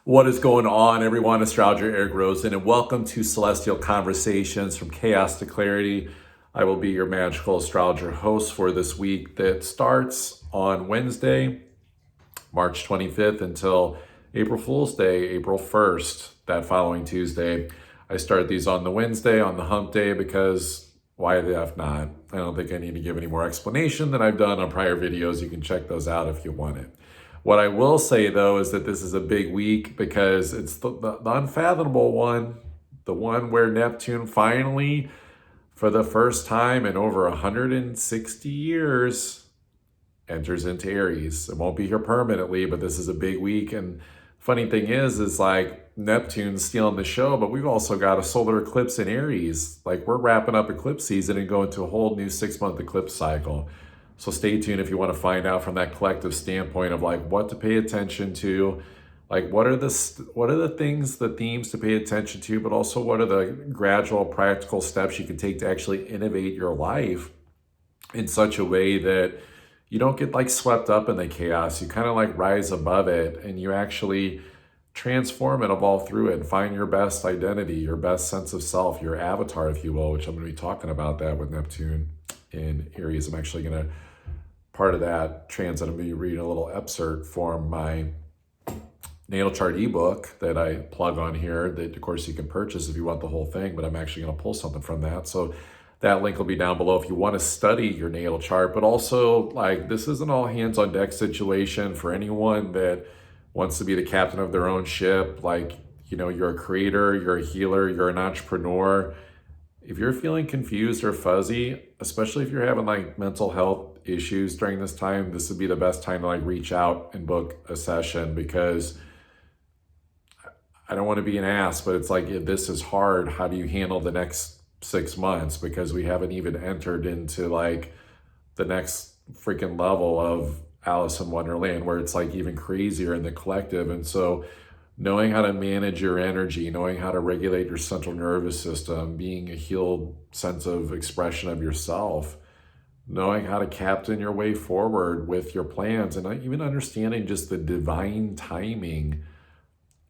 What is going on, everyone? Astrologer Eric Rosen, and welcome to Celestial Conversations from Chaos to Clarity. I will be your magical astrologer host for this week that starts on Wednesday, March 25th, until April Fool's Day, April 1st, that following Tuesday. I start these on the Wednesday, on the hump day, because why the F not? I don't think I need to give any more explanation than I've done on prior videos. You can check those out if you want it. What I will say, though, is that this is a big week because it's the unfathomable one, the one where Neptune finally, for the first time in over 160 years, enters into Aries. It won't be here permanently, but this is a big week. And funny thing is like Neptune's stealing the show, but we've also got a solar eclipse in Aries. Like we're wrapping up eclipse season and going to a whole new 6-month eclipse cycle. So stay tuned if you want to find out from that collective standpoint of like what to pay attention to, like what are the things, the themes to pay attention to, but also what are the gradual practical steps you can take to actually innovate your life in such a way that you don't get like swept up in the chaos. You kind of like rise above it and you actually transform and evolve through it and find your best identity, your best sense of self, your avatar, if you will, which I'm going to be talking about that with Neptune in Aries. I'm actually going to, part of that transit, I'm going to be reading a little excerpt from my natal chart ebook that I plug on here that of course you can purchase if you want the whole thing, but I'm actually going to pull something from that. So that link will be down below if you want to study your natal chart, but also like this isn't all hands on deck situation for anyone that wants to be the captain of their own ship. Like, you know, you're a creator, you're a healer, you're an entrepreneur. If you're feeling confused or fuzzy, especially if you're having like mental health issues during this time, this would be the best time to like reach out and book a session, because I don't want to be an ass, but it's like, if this is hard, how do you handle the next 6 months? Because we haven't even entered into like the next freaking level of Alice in Wonderland, where it's like even crazier in the collective. And so knowing how to manage your energy, knowing how to regulate your central nervous system, being a healed sense of expression of yourself, knowing how to captain your way forward with your plans, and even understanding just the divine timing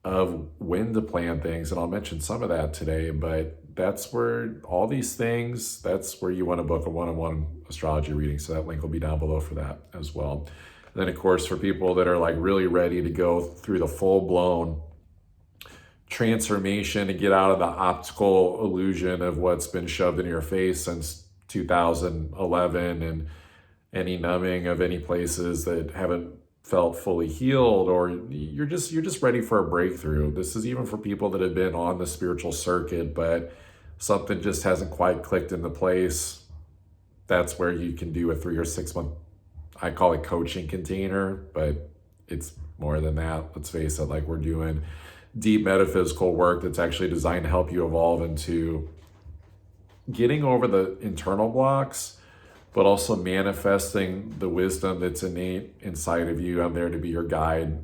of when to plan things. And I'll mention some of that today, but that's where all these things, that's where you want to book a one-on-one astrology reading. So that link will be down below for that as well. And then of course, for people that are like really ready to go through the full-blown transformation to get out of the optical illusion of what's been shoved in your face since 2011, and any numbing of any places that haven't felt fully healed, or you're just ready for a breakthrough. This is even for people that have been on the spiritual circuit, but something just hasn't quite clicked into place. That's where you can do a 3 or 6 month, I call it coaching container, but it's more than that. Let's face it, like we're doing deep metaphysical work that's actually designed to help you evolve into getting over the internal blocks, but also manifesting the wisdom that's innate inside of you. I'm there to be your guide,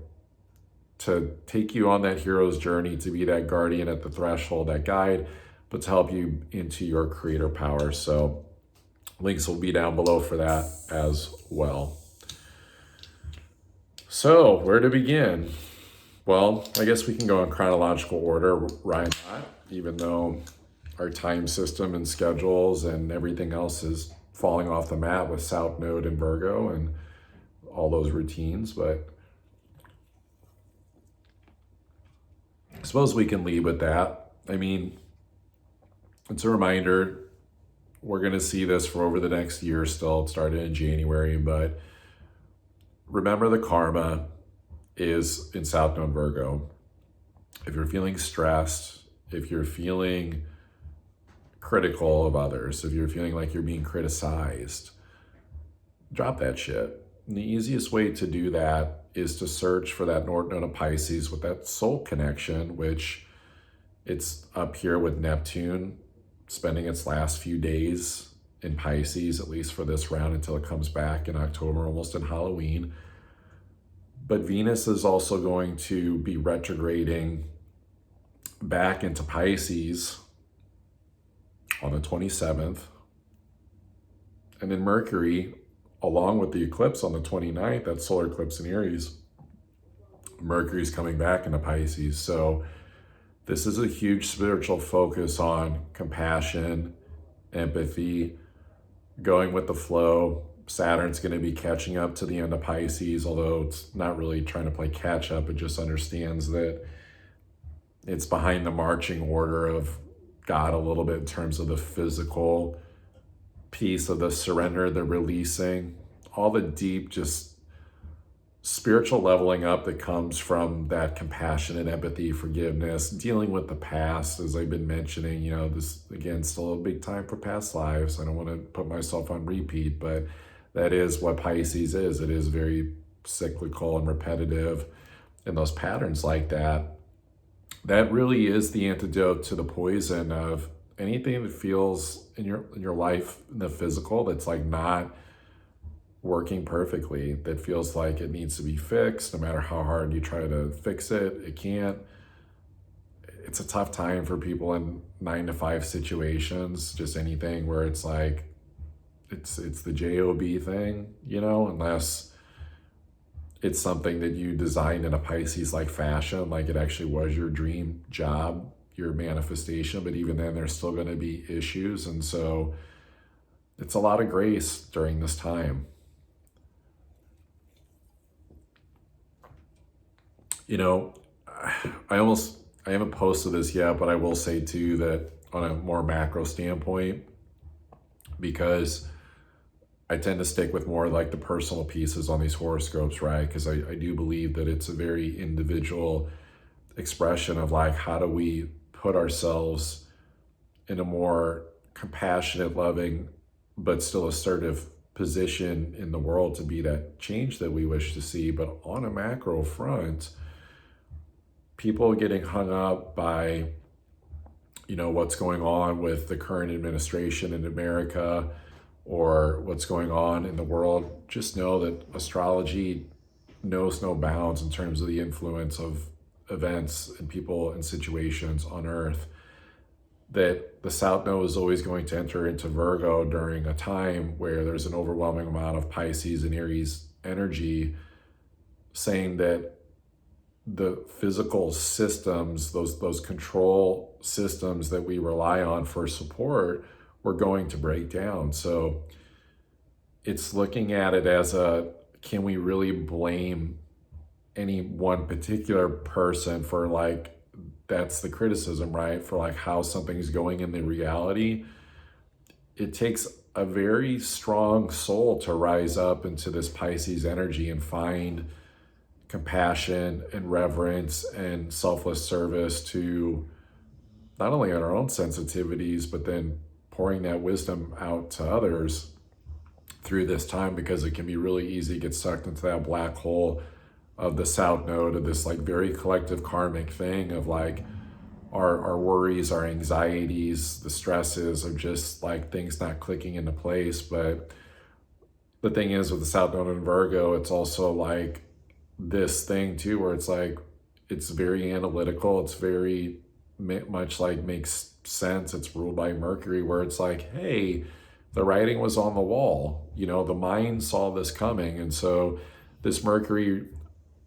to take you on that hero's journey, to be that guardian at the threshold, that guide, but to help you into your creator power. So links will be down below for that as well. So where to begin? Well, I guess we can go in chronological order, why not? Even though our time system and schedules and everything else is falling off the mat with South Node and Virgo and all those routines, but I suppose we can lead with that. I mean, it's a reminder, we're going to see this for over the next year still. It started in January, but remember the karma is in South Node Virgo. If you're feeling stressed, if you're feeling critical of others, if you're feeling like you're being criticized, drop that shit. And the easiest way to do that is to search for that North Node of Pisces with that soul connection, which it's up here with Neptune spending its last few days in Pisces, at least for this round until it comes back in October, almost in Halloween. But Venus is also going to be retrograding back into Pisces on the 27th. And then Mercury, along with the eclipse on the 29th, that solar eclipse in Aries, Mercury's coming back into Pisces. So this is a huge spiritual focus on compassion, empathy, going with the flow. Saturn's going to be catching up to the end of Pisces, although it's not really trying to play catch up. It just understands that it's behind the marching order of God a little bit in terms of the physical piece of the surrender, the releasing, all the deep, just spiritual leveling up that comes from that compassion and empathy, forgiveness, dealing with the past, as I've been mentioning. This, again, still a big time for past lives. I don't want to put myself on repeat, but that is what Pisces is. It is very cyclical and repetitive, and those patterns like that. That really is the antidote to the poison of anything that feels in your life, in the physical, that's like not working perfectly, that feels like it needs to be fixed. No matter how hard you try to fix it, it can't. It's a tough time for people in 9-to-5 situations, just anything where it's like, it's the job thing, unless it's something that you designed in a Pisces-like fashion, like it actually was your dream job, your manifestation. But even then, there's still going to be issues. And so it's a lot of grace during this time. I haven't posted this yet, but I will say too that on a more macro standpoint, because I tend to stick with more like the personal pieces on these horoscopes, right? Because I do believe that it's a very individual expression of like, how do we put ourselves in a more compassionate, loving, but still assertive position in the world to be that change that we wish to see. But on a macro front, people getting hung up by, what's going on with the current administration in America or what's going on in the world, just know that astrology knows no bounds in terms of the influence of events and people and situations on Earth. That the South Node is always going to enter into Virgo during a time where there's an overwhelming amount of Pisces and Aries energy, saying that the physical systems, those control systems that we rely on for support, we're going to break down. So it's looking at it as can we really blame any one particular person for that's the criticism, right? For how something's going in the reality. It takes a very strong soul to rise up into this Pisces energy and find compassion and reverence and selfless service to not only our own sensitivities, but then pouring that wisdom out to others through this time, because it can be really easy to get sucked into that black hole of the South Node, of this very collective karmic thing of our worries, our anxieties, the stresses of just things not clicking into place. But the thing is, with the South Node in Virgo, it's also this thing too, where it's very analytical. It's very much makes sense. It's ruled by Mercury, where it's hey, the writing was on the wall. The mind saw this coming. And so this Mercury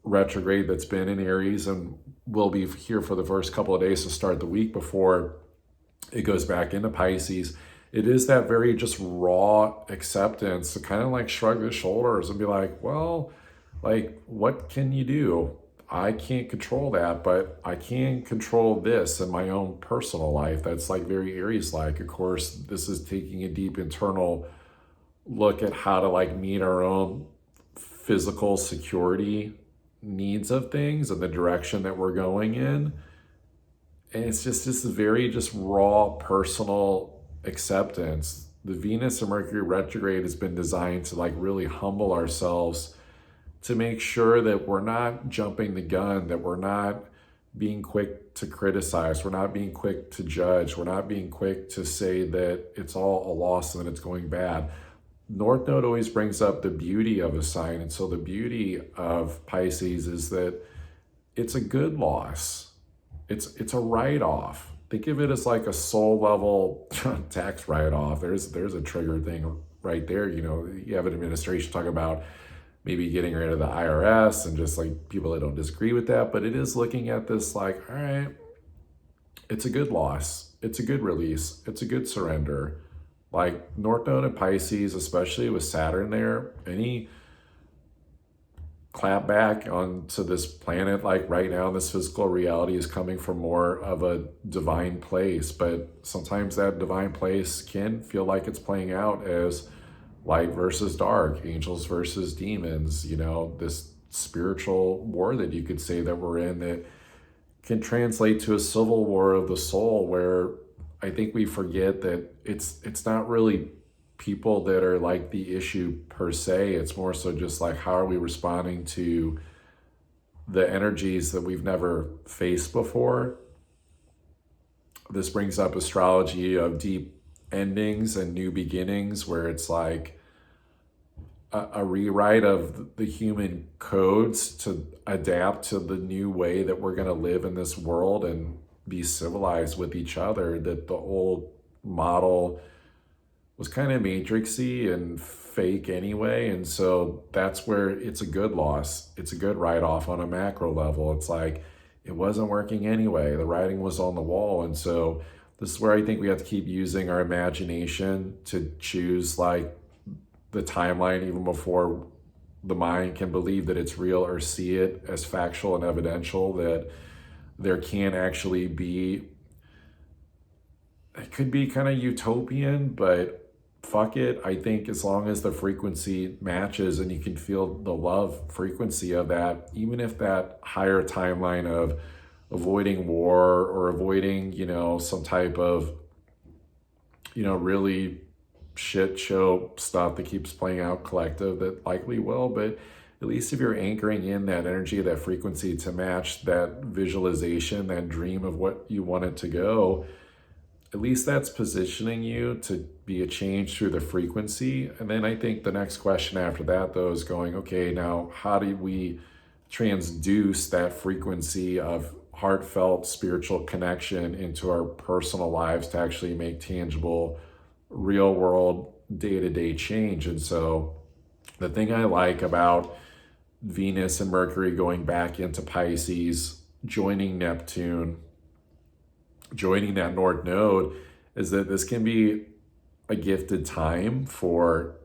retrograde that's been in Aries and will be here for the first couple of days to start the week before it goes back into Pisces, it is that very just raw acceptance to kind of shrug the shoulders and be well, what can you do? I can't control that, but I can control this in my own personal life. That's very Aries-like. Of course, this is taking a deep internal look at how to meet our own physical security needs of things and the direction that we're going in. And it's just this very just raw personal acceptance. The Venus and Mercury retrograde has been designed to really humble ourselves, to make sure that we're not jumping the gun, that we're not being quick to criticize, we're not being quick to judge, we're not being quick to say that it's all a loss and that it's going bad. North Node always brings up the beauty of a sign. And so the beauty of Pisces is that it's a good loss. It's a write-off. Think of it as a soul level tax write-off. There's a trigger thing right there. You have an administration talking about maybe getting rid of the IRS and just like people that don't disagree with that. But it is looking at this like, all right, it's a good loss. It's a good release. It's a good surrender. Like North Node and Pisces, especially with Saturn there, any clap back onto this planet, like right now, this physical reality is coming from more of a divine place. But sometimes that divine place can feel like it's playing out as light versus dark, angels versus demons, you know, this spiritual war that you could say that we're in that can translate to a civil war of the soul, where I think we forget that it's not really people that are like the issue per se. It's more so just like, how are we responding to the energies that we've never faced before? This brings up astrology of deep endings and new beginnings, where it's like a rewrite of the human codes to adapt to the new way that we're going to live in this world and be civilized with each other. That the old model was kind of matrixy and fake anyway. And so that's where it's a good loss. It's a good write-off on a macro level. It's like, it wasn't working anyway. The writing was on the wall. And so this is where I think we have to keep using our imagination to choose like the timeline, even before the mind can believe that it's real or see it as factual and evidential, that there can actually be, it could be kind of utopian, but fuck it. I think as long as the frequency matches and you can feel the love frequency of that, even if that higher timeline of avoiding war or avoiding, you know, some type of, you know, really shit show stuff that keeps playing out collective, that likely will, but at least if you're anchoring in that energy, that frequency to match that visualization, that dream of what you want it to go, at least that's positioning you to be a change through the frequency. And then I think the next question after that, though, is going, okay, now how do we transduce that frequency of heartfelt spiritual connection into our personal lives to actually make tangible, real world, day-to-day change? And so the thing I like about Venus and Mercury going back into Pisces, joining Neptune, joining that North Node, is that this can be a gifted time for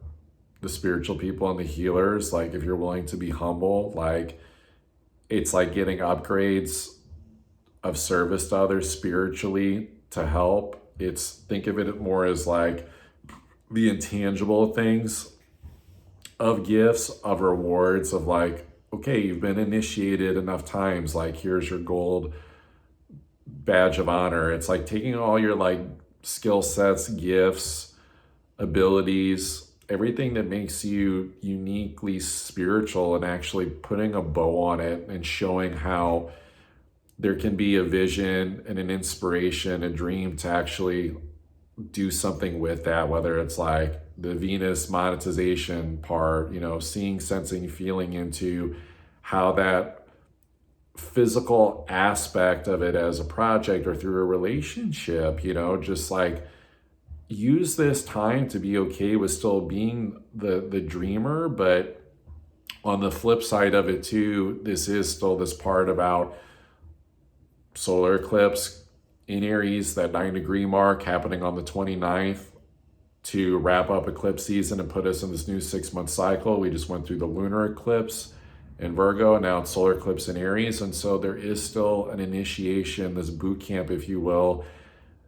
the spiritual people and the healers. Like, if you're willing to be humble, like, it's like getting upgrades of service to others spiritually to help. It's, think of it more as like the intangible things of gifts, of rewards, of like, okay, you've been initiated enough times, like here's your gold badge of honor. It's like taking all your like skill sets, gifts, abilities, everything that makes you uniquely spiritual, and actually putting a bow on it and showing how there can be a vision and an inspiration, a dream to actually do something with that, whether it's like the Venus monetization part, you know, seeing, sensing, feeling into how that physical aspect of it as a project or through a relationship, you know, just like use this time to be okay with still being the dreamer. But on the flip side of it too, this is still this part about solar eclipse in Aries, that 9-degree mark happening on the 29th to wrap up eclipse season and put us in this new 6-month cycle. We just went through the lunar eclipse in Virgo, and now it's solar eclipse in Aries. And so there is still an initiation, this boot camp, if you will,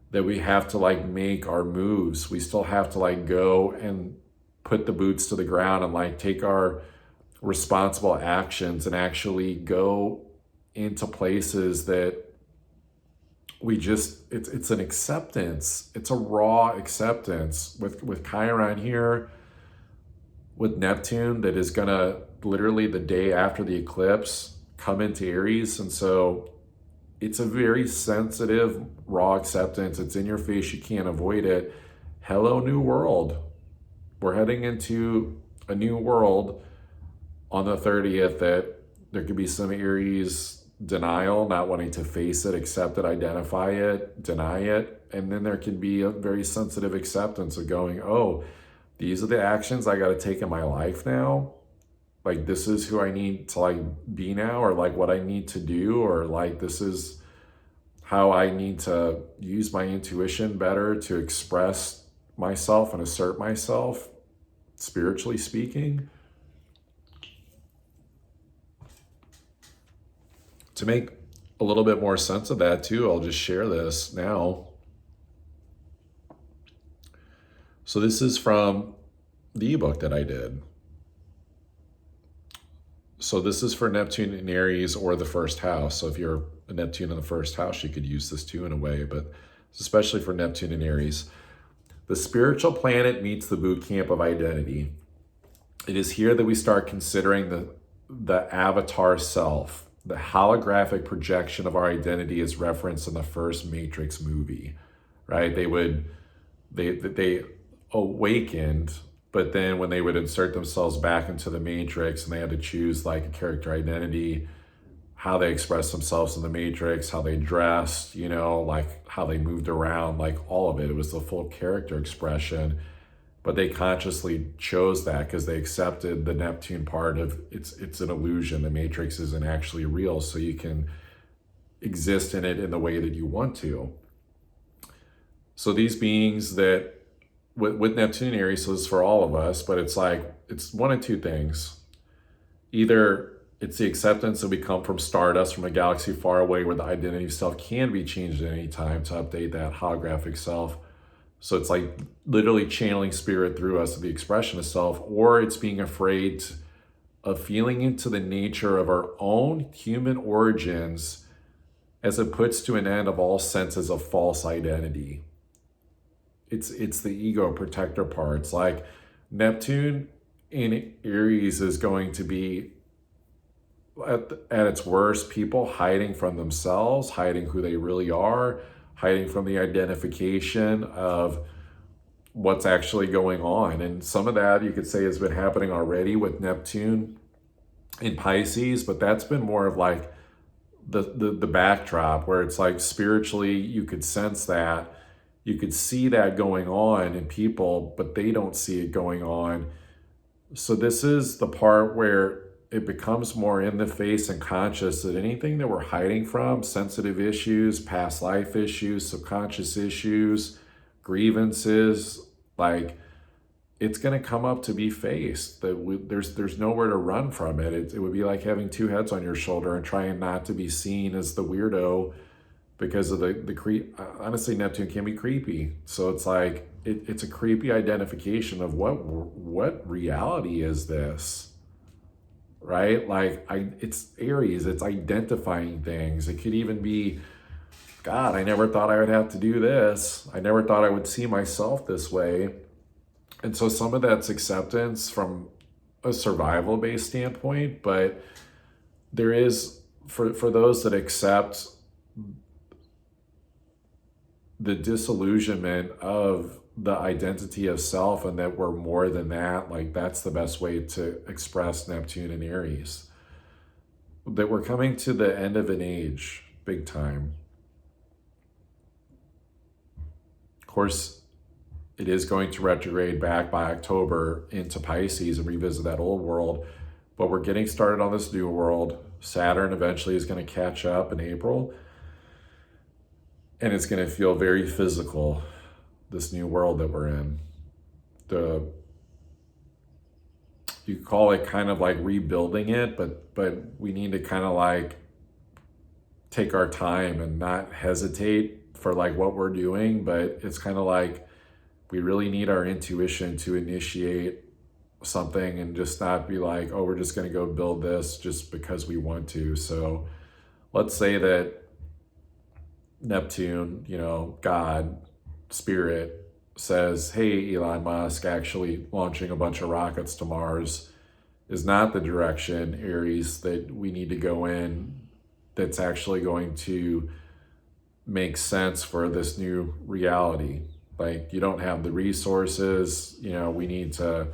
that we have to like make our moves. We still have to like go and put the boots to the ground and like take our responsible actions and actually go into places that we just, it's an acceptance. It's a raw acceptance with Chiron here, with Neptune, that is gonna literally the day after the eclipse come into Aries. And so it's a very sensitive, raw acceptance. It's in your face, you can't avoid it. Hello, new world. We're heading into a new world on the 30th, that there could be some Aries denial, not wanting to face it, accept it, identify it, deny it. And then there can be a very sensitive acceptance of going, oh, these are the actions I got to take in my life now. like this is who I need to like be now, or like what I need to do, or like this is how I need to use my intuition better to express myself and assert myself, spiritually speaking. To make a little bit more sense of that too, I'll just share this now. So this is from the ebook that I did. So this is for Neptune in Aries or the first house. So if you're a Neptune in the first house, you could use this too in a way, but especially for Neptune in Aries. The spiritual planet meets the boot camp of identity. It is here that we start considering the avatar self, the holographic projection of our identity is referenced in the first Matrix movie, right? They awakened, but then when they would insert themselves back into the Matrix and they had to choose like a character identity, how they expressed themselves in the Matrix, how they dressed, you know, like how they moved around, like all of it. It was the full character expression, but they consciously chose that because they accepted the Neptune part of it's an illusion. The Matrix isn't actually real, so you can exist in it in the way that you want to. So these beings that with Neptune and Aries, so this is for all of us, but it's like, it's one of two things. Either it's the acceptance that we come from stardust, from a galaxy far away, where the identity of self can be changed at any time to update that holographic self. So it's like literally channeling spirit through us to the expression of self, or it's being afraid of feeling into the nature of our own human origins as it puts to an end of all senses of false identity. It's the ego protector parts. Like Neptune in Aries is going to be at its worst, people hiding from themselves, hiding who they really are, hiding from the identification of what's actually going on. And some of that you could say has been happening already with Neptune in Pisces, but that's been more of like the backdrop, where it's like spiritually you could sense that, you could see that going on in people, but they don't see it going on. So this is the part where it becomes more in the face and conscious that anything that we're hiding from, sensitive issues, past life issues, subconscious issues, grievances, like it's going to come up to be faced. There's nowhere to run from it. It would be like having two heads on your shoulder and trying not to be seen as the weirdo because of the creep. Honestly, Neptune can be creepy. So it's like, it's a creepy identification of what reality is this, right? Like it's Aries, it's identifying things. It could even be, God, I never thought I would have to do this. I never thought I would see myself this way. And so some of that's acceptance from a survival-based standpoint, but there is, for those that accept the disillusionment of the identity of self and that we're more than that, like that's the best way to express Neptune and Aries. That we're coming to the end of an age, big time. Of course, it is going to retrograde back by October into Pisces and revisit that old world, but we're getting started on this new world. Saturn eventually is going to catch up in April, and it's going to feel very physical, this new world that we're in. You call it kind of like rebuilding it, but we need to kind of like take our time and not hesitate for like what we're doing. But it's kind of like we really need our intuition to initiate something and just not be like, oh, we're just going to go build this just because we want to. So let's say that Neptune, you know, God, Spirit, says, hey, Elon Musk, actually launching a bunch of rockets to Mars is not the direction, Aries, that we need to go in, that's actually going to make sense for this new reality. Like, you don't have the resources, you know, we need to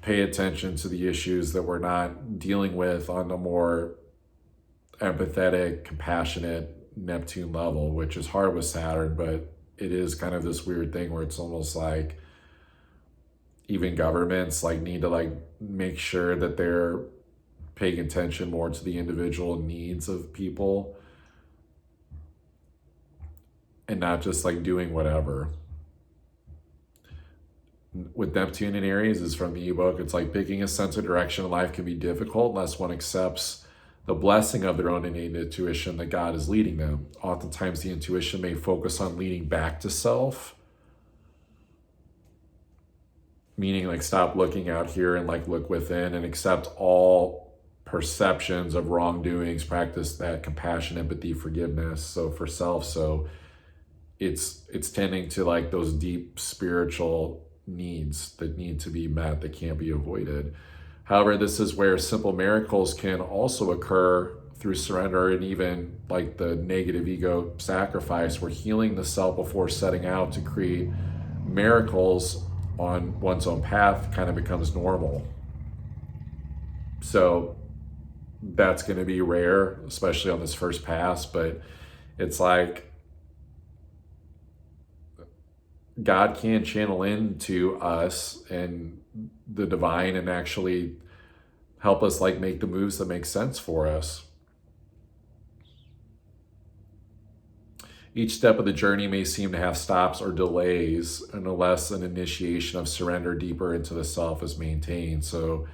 pay attention to the issues that we're not dealing with on a more empathetic, compassionate Neptune level, which is hard with Saturn, but it is kind of this weird thing where it's almost like even governments like need to like make sure that they're paying attention more to the individual needs of people and not just like doing whatever. With Neptune in Aries is from the ebook. It's like picking a sense of direction in life can be difficult unless one accepts the blessing of their own innate intuition that God is leading them. Oftentimes the intuition may focus on leading back to self, meaning like stop looking out here and like look within and accept all perceptions of wrongdoings, practice that compassion, empathy, forgiveness. So for self, so it's tending to like those deep spiritual needs that need to be met, that can't be avoided. However, this is where simple miracles can also occur through surrender and even like the negative ego sacrifice, where healing the self before setting out to create miracles on one's own path kind of becomes normal. So that's going to be rare, especially on this first pass, but it's like God can channel into us and the divine and actually help us like make the moves that make sense for us. Each step of the journey may seem to have stops or delays unless an initiation of surrender deeper into the self is maintained. So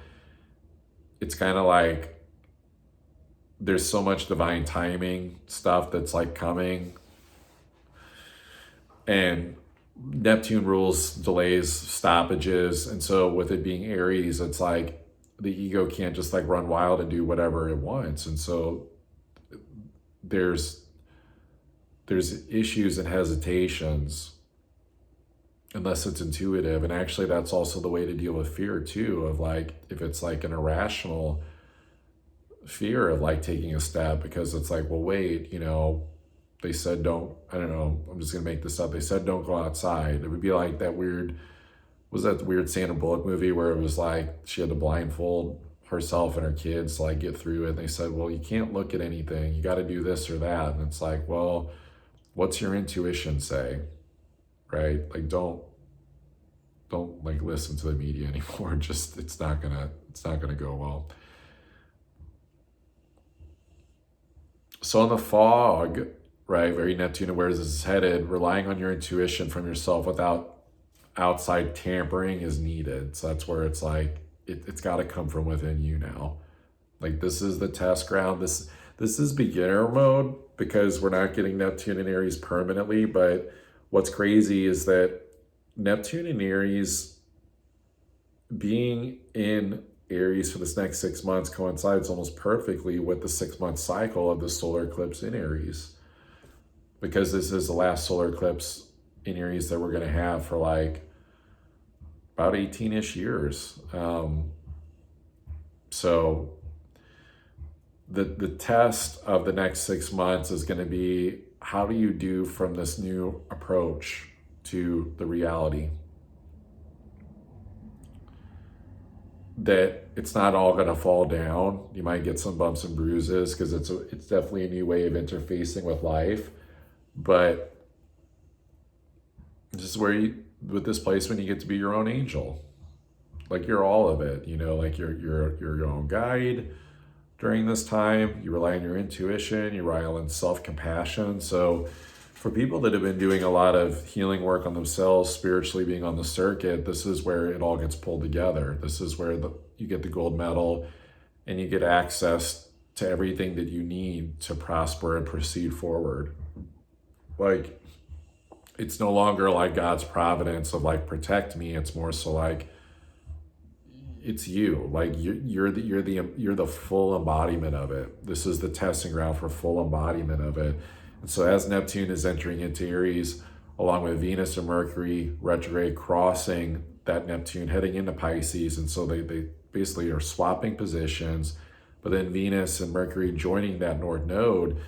it's kind of like there's so much divine timing stuff that's like coming, and Neptune rules delays, stoppages. And so with it being Aries, it's like the ego can't just like run wild and do whatever it wants. And so there's issues and hesitations unless it's intuitive. And actually that's also the way to deal with fear too, of like, if it's like an irrational fear of like taking a step, because it's like, well, wait, you know, they said don't, I don't know, I'm just gonna make this up. They said don't go outside. It would be like that weird, was that weird Sandra Bullock movie where it was like she had to blindfold herself and her kids to like get through it. And they said, well, you can't look at anything. You got to do this or that. And it's like, well, what's your intuition say? Right? Like don't like listen to the media anymore. Just it's not gonna go well. So in the fog, right, very Neptune aware as this is headed, relying on your intuition from yourself without outside tampering is needed. So that's where it's like, it's got to come from within you now. Like this is the test ground. This is beginner mode because we're not getting Neptune and Aries permanently. But what's crazy is that Neptune and Aries being in Aries for this next 6 months coincides almost perfectly with the 6-month cycle of the solar eclipse in Aries, because this is the last solar eclipse in Aries that we're going to have for like about 18-ish years. So the test of the next 6 months is going to be, how do you do from this new approach to the reality that it's not all going to fall down. You might get some bumps and bruises because it's definitely a new way of interfacing with life. But this is where with this placement, you get to be your own angel. Like you're all of it, you know, like you're your own guide during this time. You rely on your intuition, you rely on self-compassion. So for people that have been doing a lot of healing work on themselves, spiritually being on the circuit, this is where it all gets pulled together. This is where you get the gold medal and you get access to everything that you need to prosper and proceed forward. Like, it's no longer like God's providence of like, protect me. It's more so like, it's you. Like you're the full embodiment of it. This is the testing ground for full embodiment of it. And so as Neptune is entering into Aries, along with Venus and Mercury retrograde crossing that Neptune, heading into Pisces, and so they basically are swapping positions, but then Venus and Mercury joining that North Node,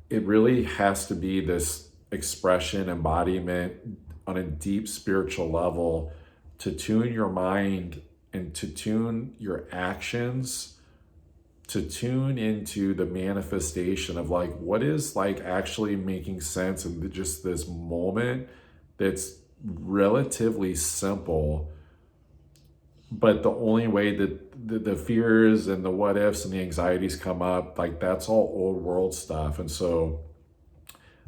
it really has to be this expression, embodiment on a deep spiritual level to tune your mind and to tune your actions, to tune into the manifestation of like what is like actually making sense in just this moment that's relatively simple, but the only way that the fears and the what ifs and the anxieties come up, like that's all old world stuff. And so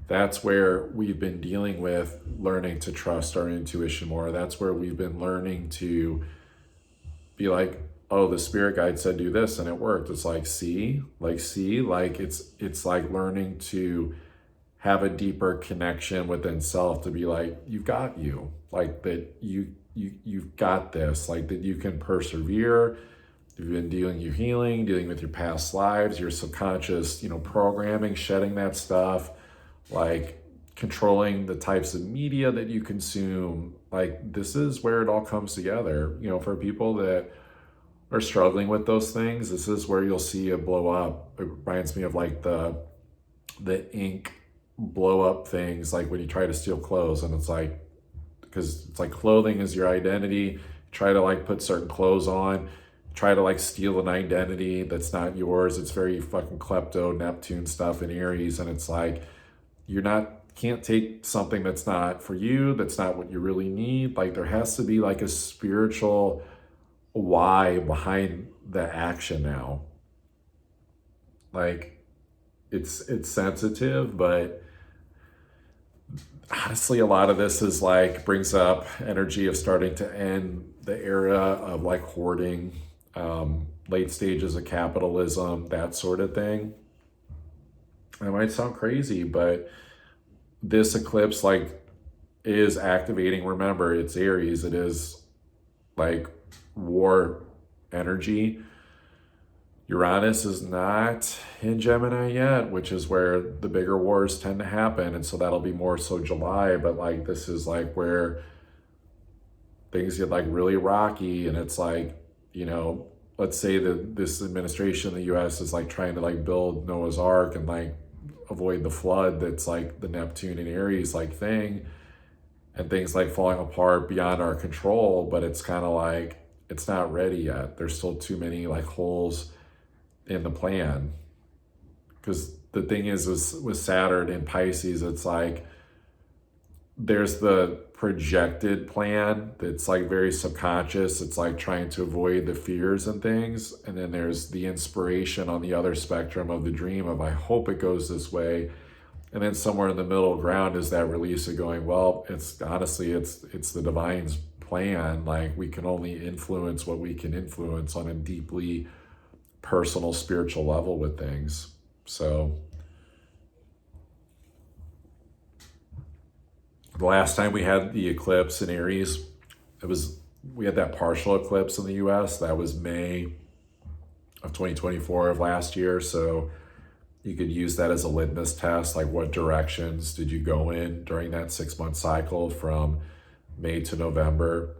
that's where we've been dealing with learning to trust our intuition more. That's where we've been learning to be like, oh, the spirit guide said do this and it worked. It's like, see, like it's like learning to have a deeper connection within self, to be like, you've got you, like that you've got this, like that you can persevere. You've been dealing your healing, dealing with your past lives, your subconscious, programming, shedding that stuff, like controlling the types of media that you consume. Like this is where it all comes together. For people that are struggling with those things, this is where you'll see it blow up. It reminds me of like the ink blow up things, like when you try to steal clothes, and it's like, because it's like clothing is your identity. Try to like put certain clothes on, try to like steal an identity that's not yours. It's very fucking klepto Neptune stuff in Aries, and it's like can't take something that's not for you, that's not what you really need. Like there has to be like a spiritual why behind the action now. Like it's sensitive, but honestly, a lot of this is like brings up energy of starting to end the era of like hoarding, late stages of capitalism, that sort of thing. It might sound crazy, but this eclipse like is activating. Remember, it's Aries. It is like war energy. Uranus is not in Gemini yet, which is where the bigger wars tend to happen. And so that'll be more so July. But like this is like where things get like really rocky. And it's like, let's say that this administration in the US is like trying to like build Noah's Ark and like avoid the flood that's like the Neptune and Aries like thing, and things like falling apart beyond our control. But it's kind of like it's not ready yet. There's still too many like holes in the plan. Because the thing is with Saturn in Pisces, it's like there's the projected plan that's like very subconscious. It's like trying to avoid the fears and things. And then there's the inspiration on the other spectrum of the dream of, I hope it goes this way. And then somewhere in the middle ground is that release of going, well, it's honestly, it's the divine's plan. Like we can only influence what we can influence on a deeply personal spiritual level with things. So the last time we had the eclipse in Aries, we had that partial eclipse in the US. That was May of 2024 of last year. So you could use that as a litmus test. Like what directions did you go in during that 6-month cycle from May to November?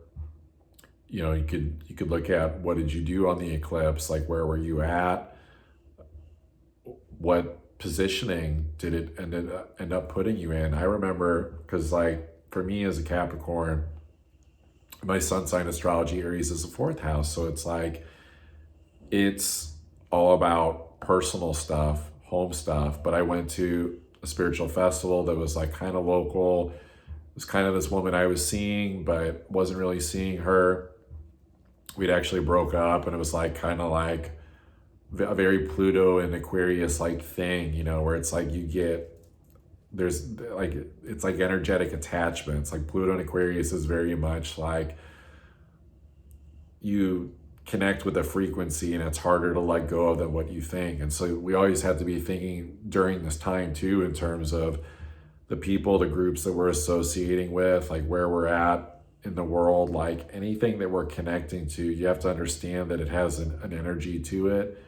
You could look at what did you do on the eclipse? Like where were you at? What positioning did it end up putting you in? I remember, because like for me as a Capricorn, my sun sign astrology, Aries is the 4th house. So it's like, it's all about personal stuff, home stuff. But I went to a spiritual festival that was like kind of local. It was kind of this woman I was seeing, but wasn't really seeing her. We'd actually broke up, and it was like kind of like a very Pluto and Aquarius like thing, where it's like there's like, it's like energetic attachments. Like Pluto and Aquarius is very much like you connect with a frequency and it's harder to let go of than what you think. And so we always have to be thinking during this time too, in terms of the people, the groups that we're associating with, like where we're at in the world, like anything that we're connecting to, you have to understand that it has an energy to it,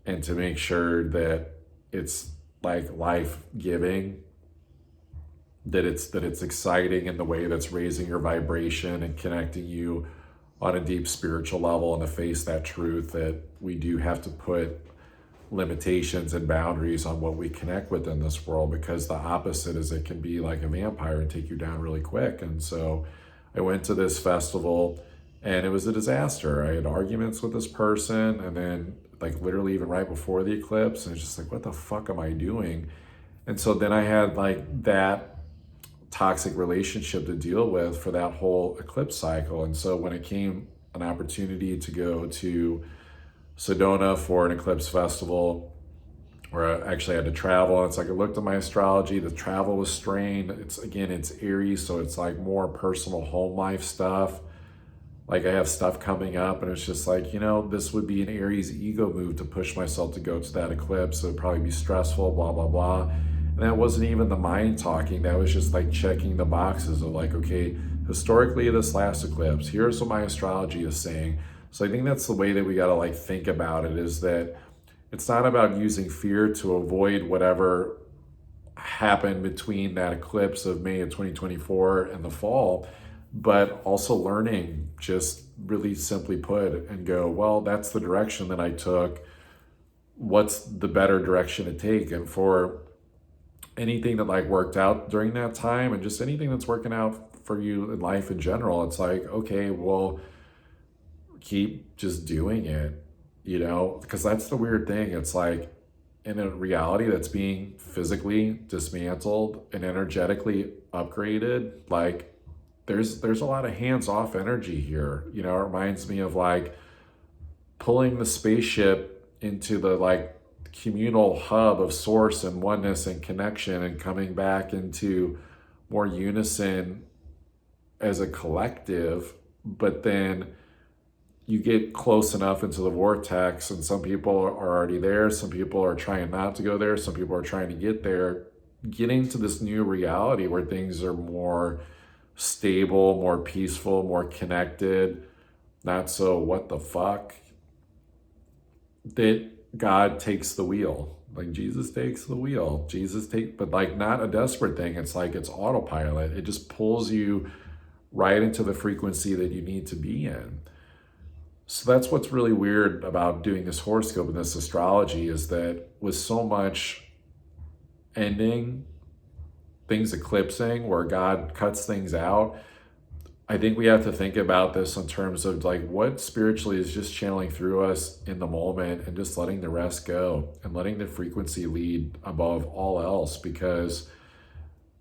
and to make sure that it's like life-giving, that it's exciting in the way that's raising your vibration and connecting you on a deep spiritual level, and to face that truth that we do have to put limitations and boundaries on what we connect with in this world, because the opposite is it can be like a vampire and take you down really quick. And so I went to this festival and it was a disaster. I had arguments with this person, and then like literally even right before the eclipse, and it's just like, what the fuck am I doing? And so then I had like that toxic relationship to deal with for that whole eclipse cycle. And so when it came an opportunity to go to Sedona for an eclipse festival, where I actually had to travel. And it's like, I looked at my astrology, the travel was strained. It's Aries, so it's like more personal home life stuff. Like I have stuff coming up, and it's just like, this would be an Aries ego move to push myself to go to that eclipse. It would probably be stressful, blah, blah, blah. And that wasn't even the mind talking. That was just like checking the boxes of like, okay, historically this last eclipse, here's what my astrology is saying. So I think that's the way that we got to like think about it, is that it's not about using fear to avoid whatever happened between that eclipse of May of 2024 and the fall, but also learning, just really simply put, and go, well, that's the direction that I took. What's the better direction to take? And for anything that like worked out during that time, and just anything that's working out for you in life in general, it's like, okay, well, keep just doing it, because that's the weird thing. It's like, in a reality that's being physically dismantled and energetically upgraded, like there's a lot of hands-off energy here. It reminds me of like pulling the spaceship into the like communal hub of source and oneness and connection, and coming back into more unison as a collective. But then you get close enough into the vortex, and some people are already there, some people are trying not to go there, some people are trying to get there, getting to this new reality where things are more stable, more peaceful, more connected, not so what the fuck, that God takes the wheel. Like Jesus takes the wheel. But like not a desperate thing. It's like it's autopilot. It just pulls you right into the frequency that you need to be in. So that's what's really weird about doing this horoscope and this astrology, is that with so much ending, things eclipsing, where God cuts things out, I think we have to think about this in terms of like what spiritually is just channeling through us in the moment, and just letting the rest go and letting the frequency lead above all else, because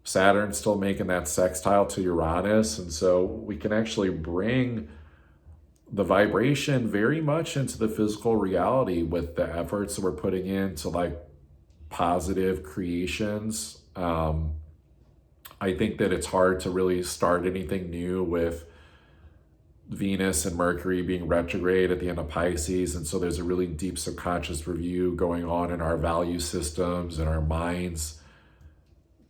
Saturn's still making that sextile to Uranus. And so we can actually bring the vibration very much into the physical reality with the efforts that we're putting into like positive creations. I think that it's hard to really start anything new with Venus and Mercury being retrograde at the end of Pisces. And so there's a really deep subconscious review going on in our value systems and our minds.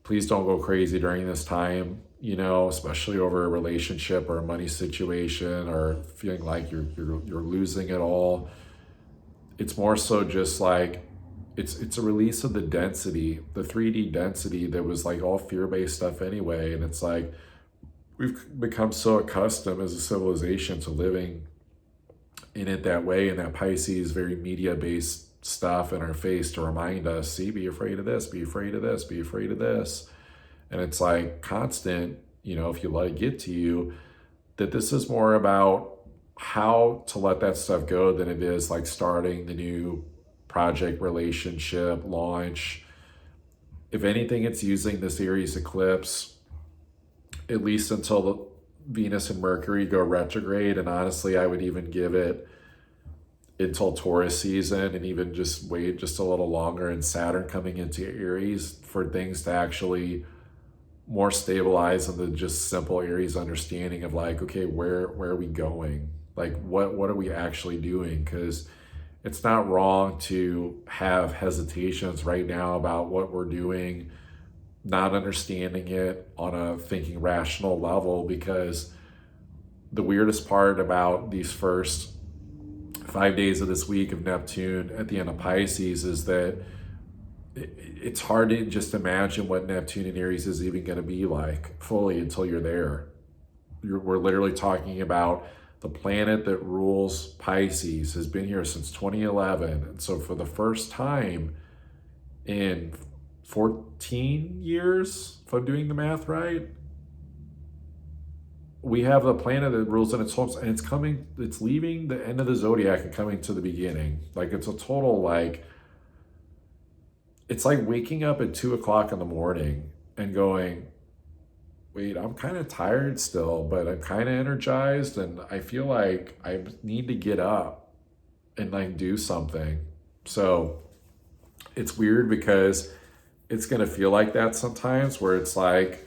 Please don't go crazy during this time, especially over a relationship or a money situation, or feeling like you're losing it all. It's more so just like, it's a release of the density, the 3D density that was like all fear-based stuff anyway. And it's like, we've become so accustomed as a civilization to living in it that way, and that Pisces very media-based stuff in our face to remind us, see, be afraid of this, be afraid of this, be afraid of this. And it's like constant, if you let it get to you, that this is more about how to let that stuff go than it is like starting the new project, relationship, launch. If anything, it's using this Aries eclipse, at least until the Venus and Mercury go retrograde. And honestly, I would even give it until Taurus season, and even just wait just a little longer, and Saturn coming into Aries, for things to actually more stabilize, and the just simple Aries understanding of like, okay, where are we going? Like what are we actually doing? Because it's not wrong to have hesitations right now about what we're doing, not understanding it on a thinking rational level, because the weirdest part about these first 5 days of this week of Neptune at the end of Pisces is that it's hard to just imagine what Neptune in Aries is even going to be like fully until you're there. We're literally talking about the planet that rules Pisces has been here since 2011. And so for the first time in 14 years, if I'm doing the math right, we have the planet that rules in its homes, and it's leaving the end of the zodiac and coming to the beginning. Like it's a total like, it's like waking up at 2 o'clock in the morning and going, wait, I'm kind of tired still, but I'm kind of energized and I feel like I need to get up and like do something. So it's weird because it's going to feel like that sometimes, where it's like,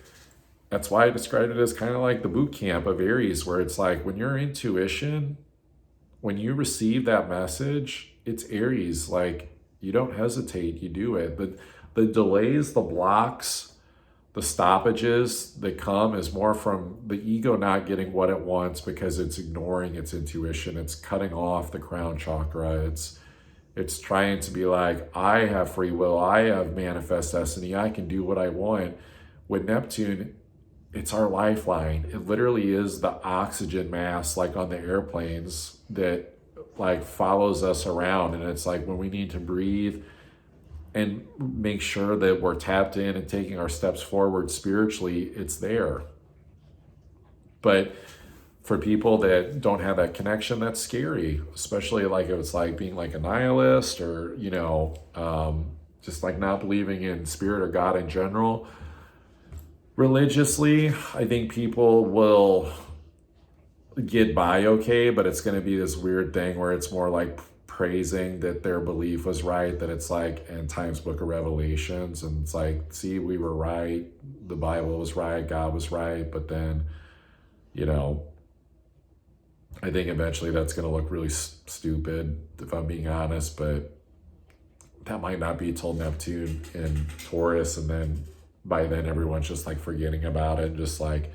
that's why I described it as kind of like the boot camp of Aries, where it's like when your intuition, when you receive that message, it's Aries. Like, you don't hesitate, you do it. The delays, the blocks, the stoppages that come is more from the ego not getting what it wants because it's ignoring its intuition. It's cutting off the crown chakra. It's trying to be like, I have free will, I have manifest destiny, I can do what I want. With Neptune, it's our lifeline. It literally is the oxygen mask, like on the airplanes, that like follows us around. And it's like when we need to breathe and make sure that we're tapped in and taking our steps forward spiritually, it's there. But for people that don't have that connection, that's scary, especially like if it's like being like a nihilist, or, just like not believing in spirit or God in general. Religiously, I think people will get by okay, but it's going to be this weird thing where it's more like praising that their belief was right, that it's like End Times Book of Revelations, and it's like, see, we were right, the Bible was right, God was right. But then, I think eventually that's going to look really stupid, if I'm being honest, but that might not be till Neptune in Taurus, and then by then everyone's just like forgetting about it, just like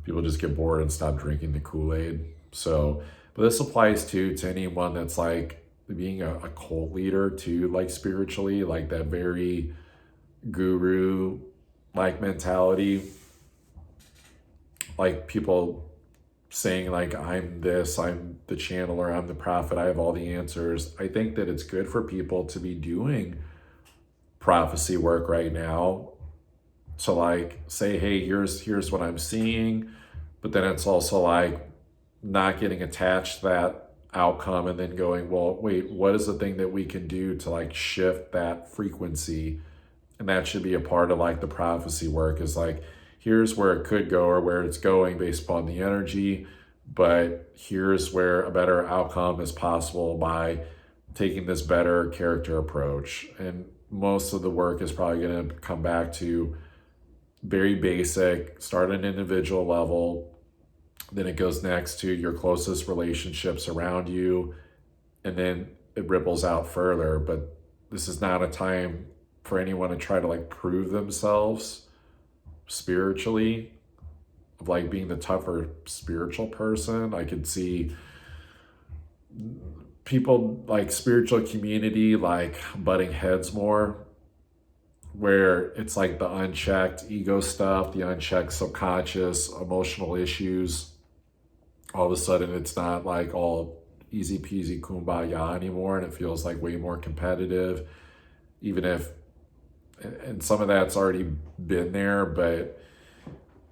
people just get bored and stop drinking the Kool-Aid. So, but this applies too to anyone that's like being a cult leader too, like spiritually, like that very guru like mentality, like people saying like, I'm this, I'm the channeler, I'm the prophet, I have all the answers. I think that it's good for people to be doing prophecy work right now, to like say, hey, here's what I'm seeing. But then it's also like not getting attached to that outcome and then going, well, wait, what is the thing that we can do to like shift that frequency? And that should be a part of like the prophecy work, is like, here's where it could go or where it's going based upon the energy, but here's where a better outcome is possible by taking this better character approach. And most of the work is probably going to come back to very basic, start at an individual level, then it goes next to your closest relationships around you, and then it ripples out further. But this is not a time for anyone to try to like prove themselves spiritually, of like being the tougher spiritual person. I could see people like spiritual community like butting heads more, where it's like the unchecked ego stuff, the unchecked subconscious emotional issues. All of a sudden it's not like all easy peasy kumbaya anymore, and it feels like way more competitive, even if, and some of that's already been there, but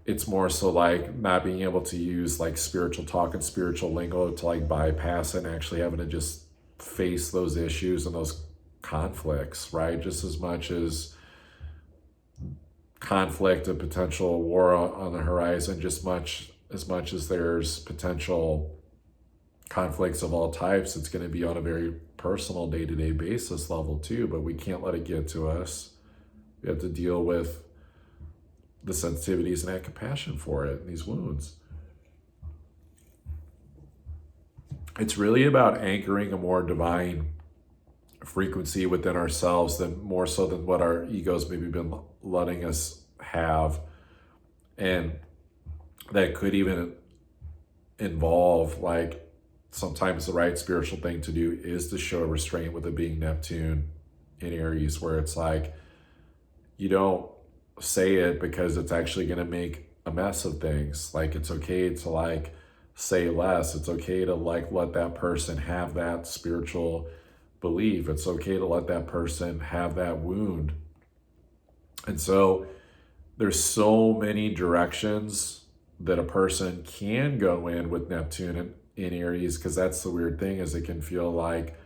it's more so like not being able to use like spiritual talk and spiritual lingo to like bypass it, and actually having to just face those issues and those conflicts, right? Just as much as conflict and potential war on the horizon, just as much as there's potential conflicts of all types, it's going to be on a very personal day-to-day basis level too. But we can't let it get to us. We have to deal with the sensitivities and have compassion for it, and these wounds. It's really about anchoring a more divine frequency within ourselves, than more so than what our egos maybe been letting us have. And that could even involve, like, sometimes the right spiritual thing to do is to show restraint, with it being Neptune in Aries, where it's like, you don't say it because it's actually going to make a mess of things. Like, it's okay to like say less. It's okay to like let that person have that spiritual belief. It's okay to let that person have that wound. And so there's so many directions that a person can go in with Neptune in Aries, because that's the weird thing, is it can feel like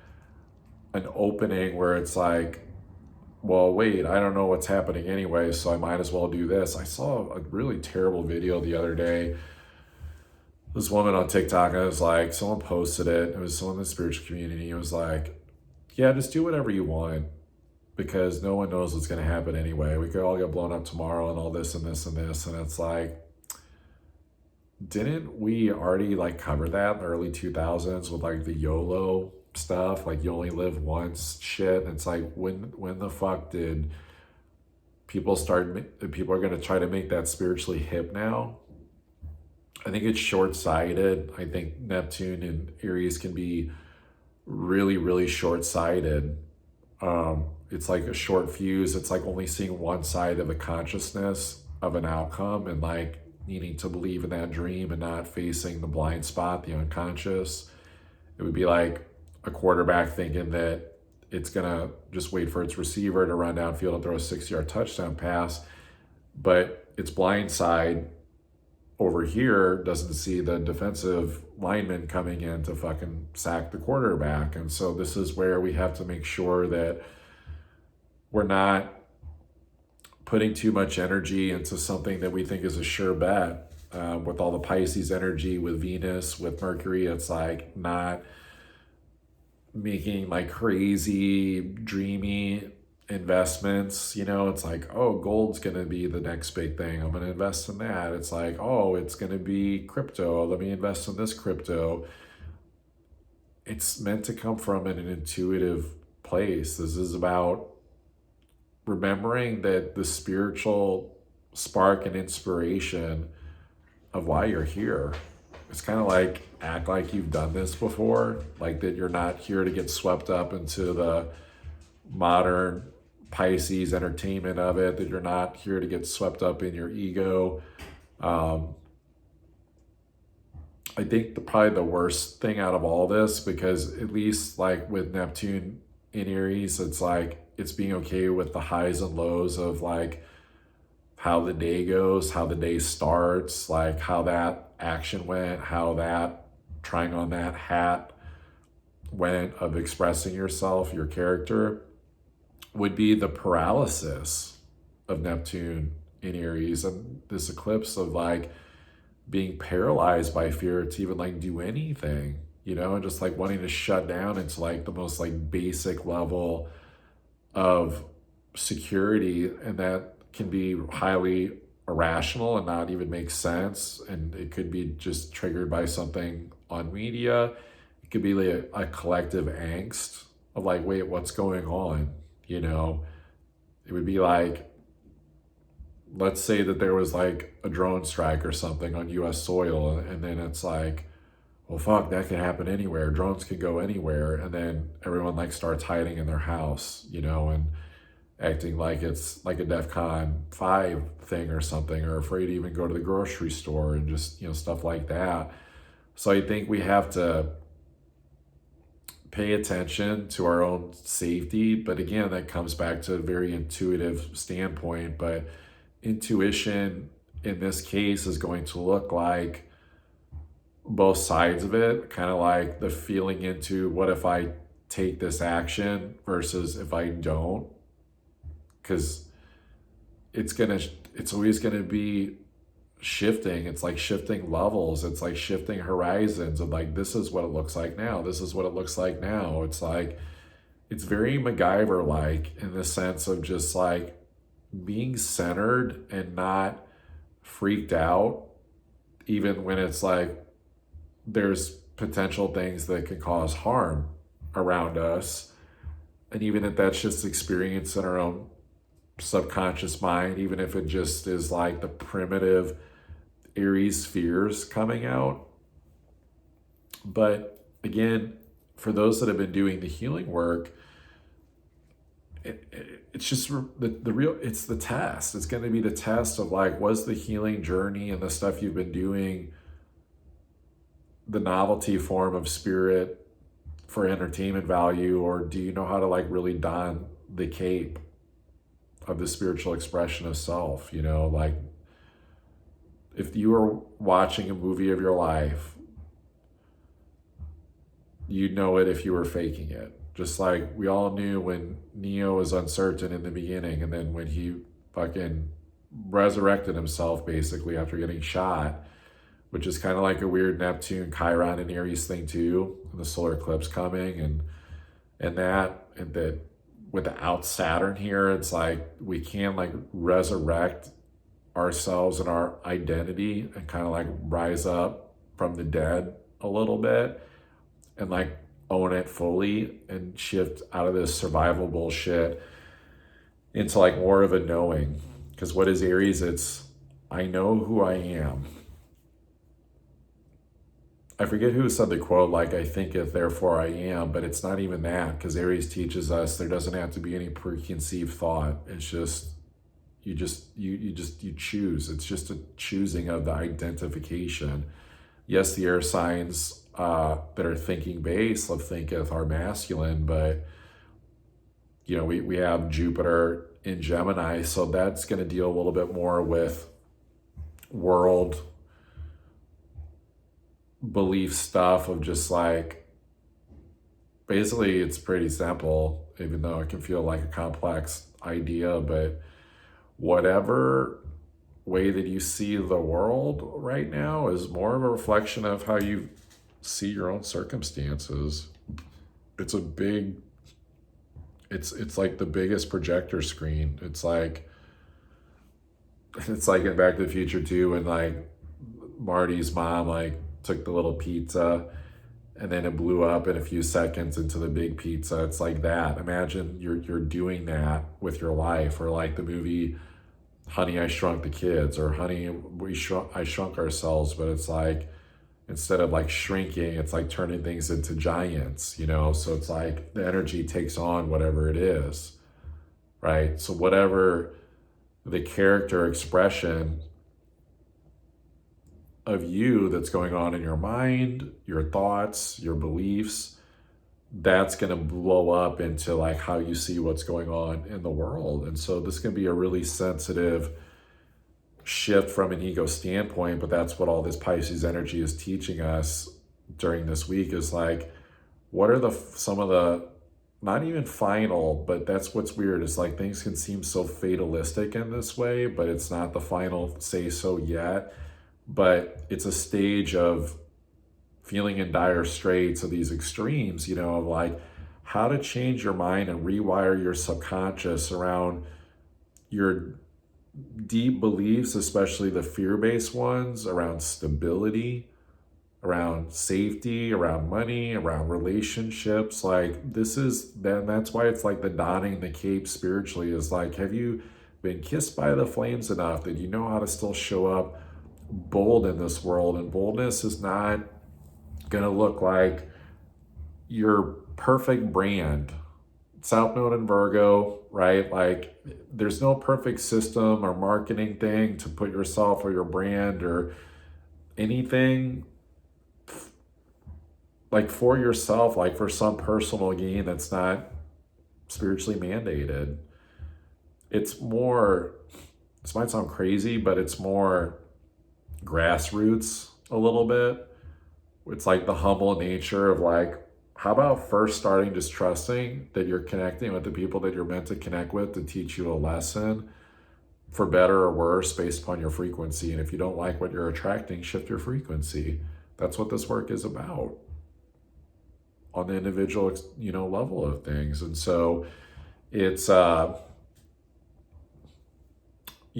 an opening where it's like well, wait, I don't know what's happening anyway, so I might as well do this. I saw a really terrible video the other day. This woman on TikTok, and it was like, someone posted it. It was someone in the spiritual community. It was like, yeah, just do whatever you want because no one knows what's going to happen anyway. We could all get blown up tomorrow and all this and this and this. And it's like, didn't we already like cover that in the early 2000s with like the YOLO stuff? Like you only live once shit. And it's like, when the fuck did people are going to try to make that spiritually hip now? I think it's short-sighted. I think Neptune and Aries can be really, really short-sighted. It's like a short fuse. It's like only seeing one side of the consciousness of an outcome and like needing to believe in that dream and not facing the blind spot, the unconscious. It would be like a quarterback thinking that it's gonna just wait for its receiver to run downfield and throw a 6-yard touchdown pass, but its blind side over here doesn't see the defensive lineman coming in to fucking sack the quarterback. And so this is where we have to make sure that we're not putting too much energy into something that we think is a sure bet. With all the Pisces energy, with Venus, with Mercury, it's like not making like crazy, dreamy investments. It's like, oh, gold's gonna be the next big thing, I'm gonna invest in that. It's like, oh, it's gonna be crypto, let me invest in this crypto. It's meant to come from an intuitive place. This is about remembering that the spiritual spark and inspiration of why you're here. It's kind of like, act like you've done this before, like that you're not here to get swept up into the modern Pisces entertainment of it, that you're not here to get swept up in your ego. I think probably the worst thing out of all this, because at least like with Neptune in Aries, it's like it's being okay with the highs and lows of like how the day goes, how the day starts, like how that action went, how that trying on that hat went of expressing yourself, your character, would be the paralysis of Neptune in Aries and this eclipse of like being paralyzed by fear to even like do anything, and just like wanting to shut down into like the most like basic level of security. And that can be highly irrational and not even make sense. And it could be just triggered by something on media. It could be like a collective angst of like, wait, what's going on? It would be like, let's say that there was like a drone strike or something on US soil, and then it's like, well, fuck, that can happen anywhere. Drones can go anywhere. And then everyone like starts hiding in their house, and acting like it's like a DEFCON 5 thing or something, or afraid to even go to the grocery store and just, stuff like that. So I think we have to pay attention to our own safety. But again, that comes back to a very intuitive standpoint. But intuition in this case is going to look like both sides of it, kind of like the feeling into what if I take this action versus if I don't, because it's always gonna be shifting. It's like shifting levels. It's like shifting horizons of like, this is what it looks like now. This is what it looks like now. It's like, it's very MacGyver-like in the sense of just like being centered and not freaked out, even when it's like there's potential things that can cause harm around us. And even if that's just experience in our own subconscious mind, even if it just is like the primitive Aries fears coming out. But again, for those that have been doing the healing work, it's just the real, it's the test. It's going to be the test of like, was the healing journey and the stuff you've been doing the novelty form of spirit for entertainment value, or do you know how to like really don the cape of the spiritual expression of self? Like if you were watching a movie of your life, you'd know it if you were faking it. Just like we all knew when Neo was uncertain in the beginning, and then when he fucking resurrected himself basically after getting shot, which is kind of like a weird Neptune, Chiron, and Aries thing too, and the solar eclipse coming, and that without Saturn here, it's like we can like resurrect ourselves and our identity and kind of like rise up from the dead a little bit and like own it fully and shift out of this survival bullshit into like more of a knowing. Because what is Aries? It's, I know who I am. I forget who said the quote, like, I thinketh, therefore I am, but it's not even that, because Aries teaches us there doesn't have to be any preconceived thought. It's just, you choose. It's just a choosing of the identification. Yes, the air signs that are thinking based of thinketh are masculine, but you know, we have Jupiter in Gemini, so that's going to deal a little bit more with world belief stuff of just like, basically it's pretty simple, even though it can feel like a complex idea, but whatever way that you see the world right now is more of a reflection of how you see your own circumstances. It's a big, it's like the biggest projector screen. It's like in Back to the Future too, when like Marty's mom like took the little pizza and then it blew up in a few seconds into the big pizza. It's like that. Imagine you're doing that with your life, or like the movie Honey, I Shrunk the Kids, or Honey, I Shrunk Ourselves, but it's like, instead of like shrinking, it's like turning things into giants, you know? So it's like the energy takes on whatever it is, right? So whatever the character expression of you that's going on in your mind, your thoughts, your beliefs, that's going to blow up into like how you see what's going on in the world. And so this can be a really sensitive shift from an ego standpoint, but that's what all this Pisces energy is teaching us during this week, is like, what are some of the, not even final, but that's what's weird, is like things can seem so fatalistic in this way, but it's not the final say so yet, but it's a stage of feeling in dire straits of these extremes, you know, of like how to change your mind and rewire your subconscious around your deep beliefs, especially the fear-based ones, around stability, around safety, around money, around relationships. Like that's why it's like the donning the cape spiritually, is like, have you been kissed by the flames enough that you know how to still show up bold in this world? And boldness is not gonna look like your perfect brand. South Node in Virgo, right? Like there's no perfect system or marketing thing to put yourself or your brand or anything like for yourself, like for some personal gain that's not spiritually mandated. It's more, this might sound crazy, but it's more grassroots a little bit. It's like the humble nature of like, how about first starting just trusting that you're connecting with the people that you're meant to connect with to teach you a lesson, for better or worse, based upon your frequency. And if you don't like what you're attracting, shift your frequency. That's what this work is about on the individual, you know, level of things. And so it's, you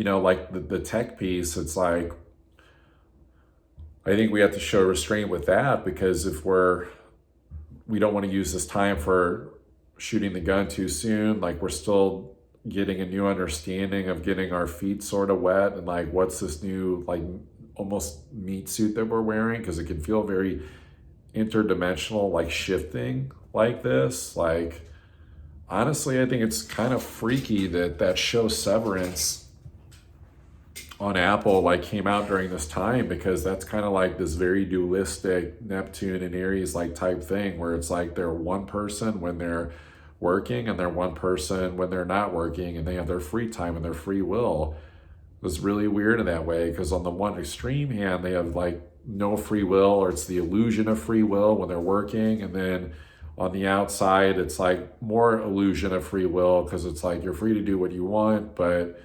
know, like the tech piece, it's like, I think we have to show restraint with that, because if we don't want to use this time for shooting the gun too soon, like we're still getting a new understanding of getting our feet sort of wet, and like what's this new like almost meat suit that we're wearing, because it can feel very interdimensional, like shifting like this. Like honestly, I think it's kind of freaky that show Severance on Apple like came out during this time, because that's kind of like this very dualistic Neptune and Aries like type thing, where it's like they're one person when they're working and they're one person when they're not working, and they have their free time and their free will. It was really weird in that way, because on the one extreme hand, they have like no free will, or it's the illusion of free will when they're working, and then On the outside, it's like more illusion of free will, because it's like you're free to do what you want, but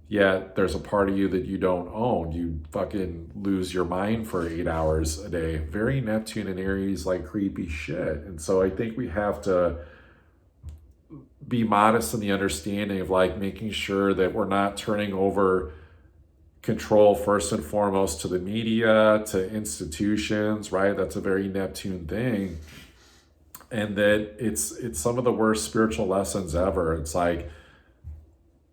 yet there's a part of you that you don't own. You fucking lose your mind for 8 hours a day. Very Neptune and Aries, like creepy shit. And so I think we have to be modest in the understanding of like making sure that we're not turning over control first and foremost to the media, to institutions, right? That's a very Neptune thing. And that it's some of the worst spiritual lessons ever. It's like,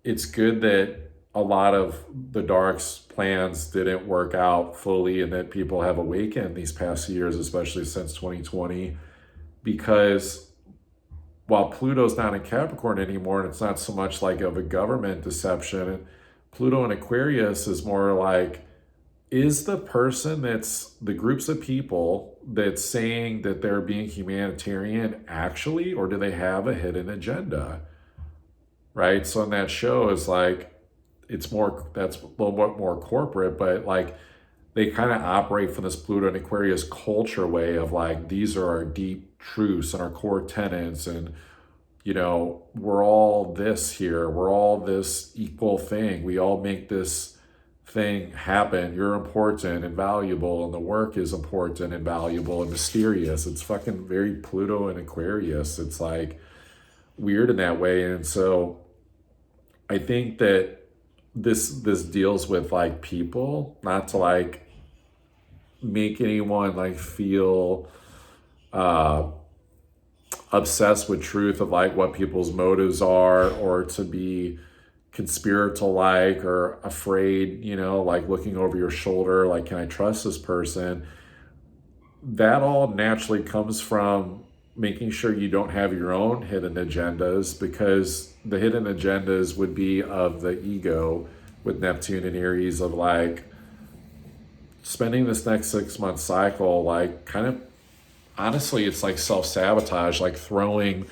it's good that a lot of the dark's plans didn't work out fully and that people have awakened these past years, especially since 2020, because while Pluto's not in Capricorn anymore, and it's not so much like of a government deception, Pluto in Aquarius is more like, is the person that's the groups of people that's saying that they're being humanitarian actually, or do they have a hidden agenda? Right? So in that show is like, it's more, that's a little bit more corporate, but like they kind of operate from this Pluto and Aquarius culture way of like, these are our deep truths and our core tenets, and you know, we're all this here, we're all this equal thing, we all make this thing happen, you're important and valuable, and the work is important and valuable and mysterious. It's fucking very Pluto and Aquarius. It's like weird in that way. And so I think that this deals with like people, not to like make anyone like feel obsessed with truth of like what people's motives are, or to be conspiratorial like, or afraid, you know, like looking over your shoulder, like, can I trust this person? That all naturally comes from making sure you don't have your own hidden agendas, because the hidden agendas would be of the ego with Neptune and Aries, of like spending this next 6 month cycle, like kind of, honestly, it's like self-sabotage, like throwing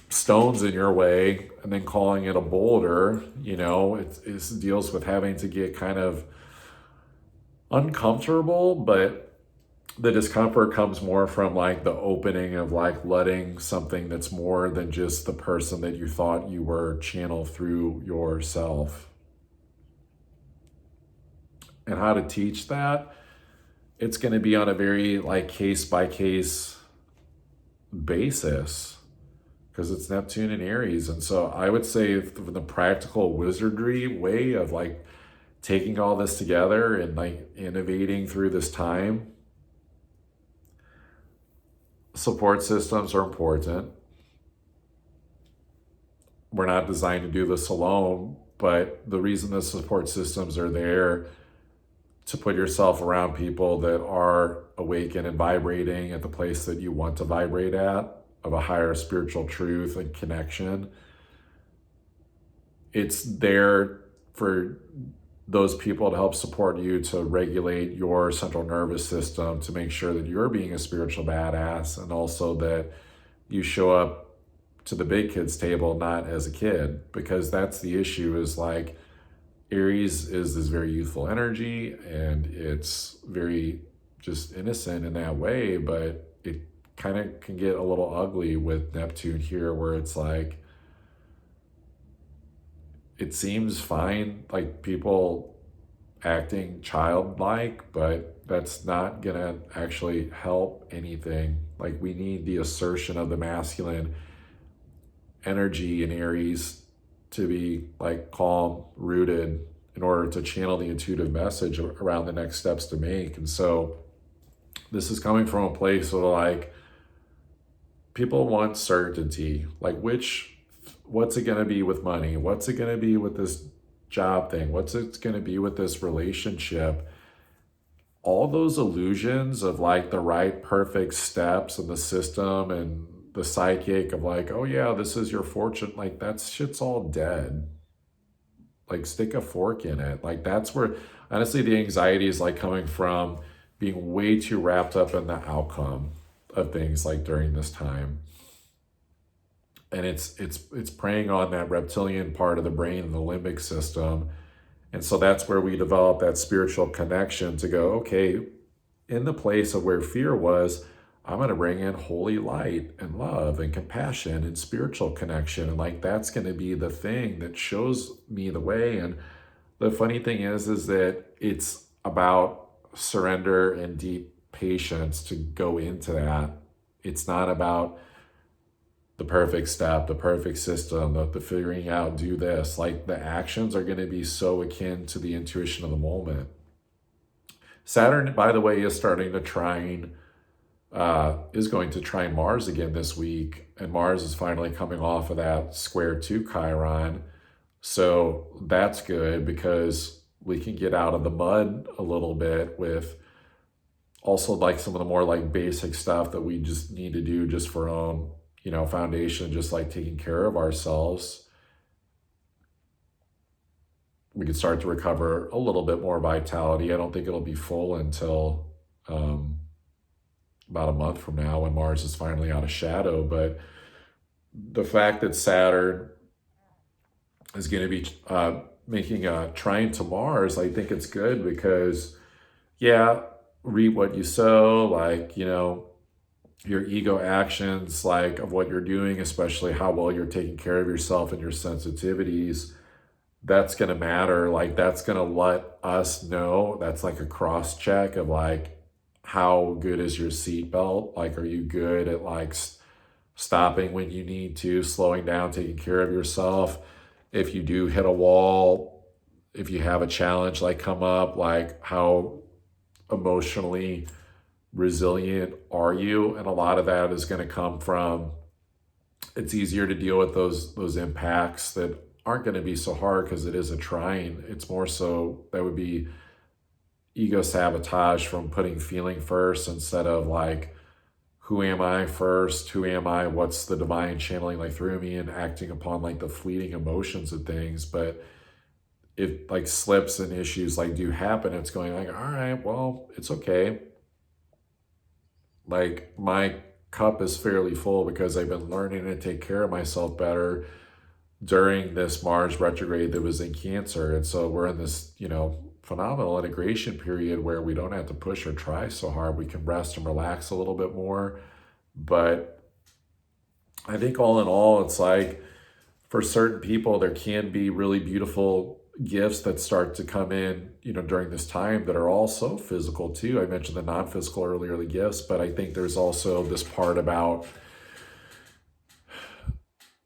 stones in your way and then calling it a boulder. You know, it deals with having to get kind of uncomfortable, but the discomfort comes more from like the opening of like letting something that's more than just the person that you thought you were channel through yourself. And how to teach that, it's going to be on a very like case by case basis, because it's Neptune and Aries. And so I would say the practical wizardry way of like taking all this together and like innovating through this time, support systems are important. We're not designed to do this alone, but the reason the support systems are there to put yourself around people that are awakened and vibrating at the place that you want to vibrate at, of a higher spiritual truth and connection. It's there for those people to help support you to regulate your central nervous system, to make sure that you're being a spiritual badass, and also that you show up to the big kids table not as a kid, because that's the issue. Is like Aries is this very youthful energy, and it's very just innocent in that way, but it kind of can get a little ugly with Neptune here, where it's like, it seems fine, like people acting childlike, but that's not gonna actually help anything. Like, we need the assertion of the masculine energy in Aries to be like calm, rooted, in order to channel the intuitive message around the next steps to make. And so this is coming from a place of like, people want certainty. Like, what's it going to be with money? What's it going to be with this job thing? What's it going to be with this relationship? All those illusions of like the right perfect steps in the system and the psychic of like, oh yeah, this is your fortune. Like, that shit's all dead. Like, stick a fork in it. Like, that's where, honestly, the anxiety is like coming from being way too wrapped up in the outcome of things like during this time. And it's preying on that reptilian part of the brain, the limbic system. And so that's where we develop that spiritual connection to go, okay, in the place of where fear was, I'm going to bring in holy light and love and compassion and spiritual connection. And like, that's going to be the thing that shows me the way. And the funny thing is that it's about surrender and deep patience to go into that. It's not about the perfect step, the perfect system, the figuring out, do this. Like, the actions are going to be so akin to the intuition of the moment. Saturn, by the way, is starting to trine, is going to trine Mars again this week. And Mars is finally coming off of that square to Chiron. So that's good because we can get out of the mud a little bit with also like some of the more like basic stuff that we just need to do just for our own, foundation, just like taking care of ourselves. We can start to recover a little bit more vitality. I don't think it'll be full until about a month from now when Mars is finally out of shadow. But the fact that Saturn is going to be making a trine to Mars, I think it's good because, reap what you sow, like, your ego actions, like of what you're doing, especially how well you're taking care of yourself and your sensitivities, that's going to matter. Like, that's going to let us know. That's like a cross check of like, how good is your seatbelt? Like, are you good at like stopping when you need to, slowing down, taking care of yourself? If you do hit a wall, if you have a challenge like come up, like how emotionally resilient are you? And a lot of that is going to come from, it's easier to deal with those impacts that aren't going to be so hard because it is a trine. It's more so that would be ego sabotage from putting feeling first instead of like, who am I first? Who am I? What's the divine channeling like through me and acting upon like the fleeting emotions of things. But if like slips and issues like do happen, it's going like, all right, well, it's okay. Like, my cup is fairly full because I've been learning to take care of myself better during this Mars retrograde that was in Cancer. And so we're in this, phenomenal integration period where we don't have to push or try so hard. We can rest and relax a little bit more. But I think all in all, it's like for certain people, there can be really beautiful gifts that start to come in, during this time that are also physical too. I mentioned the non-physical earlier, the gifts, but I think there's also this part about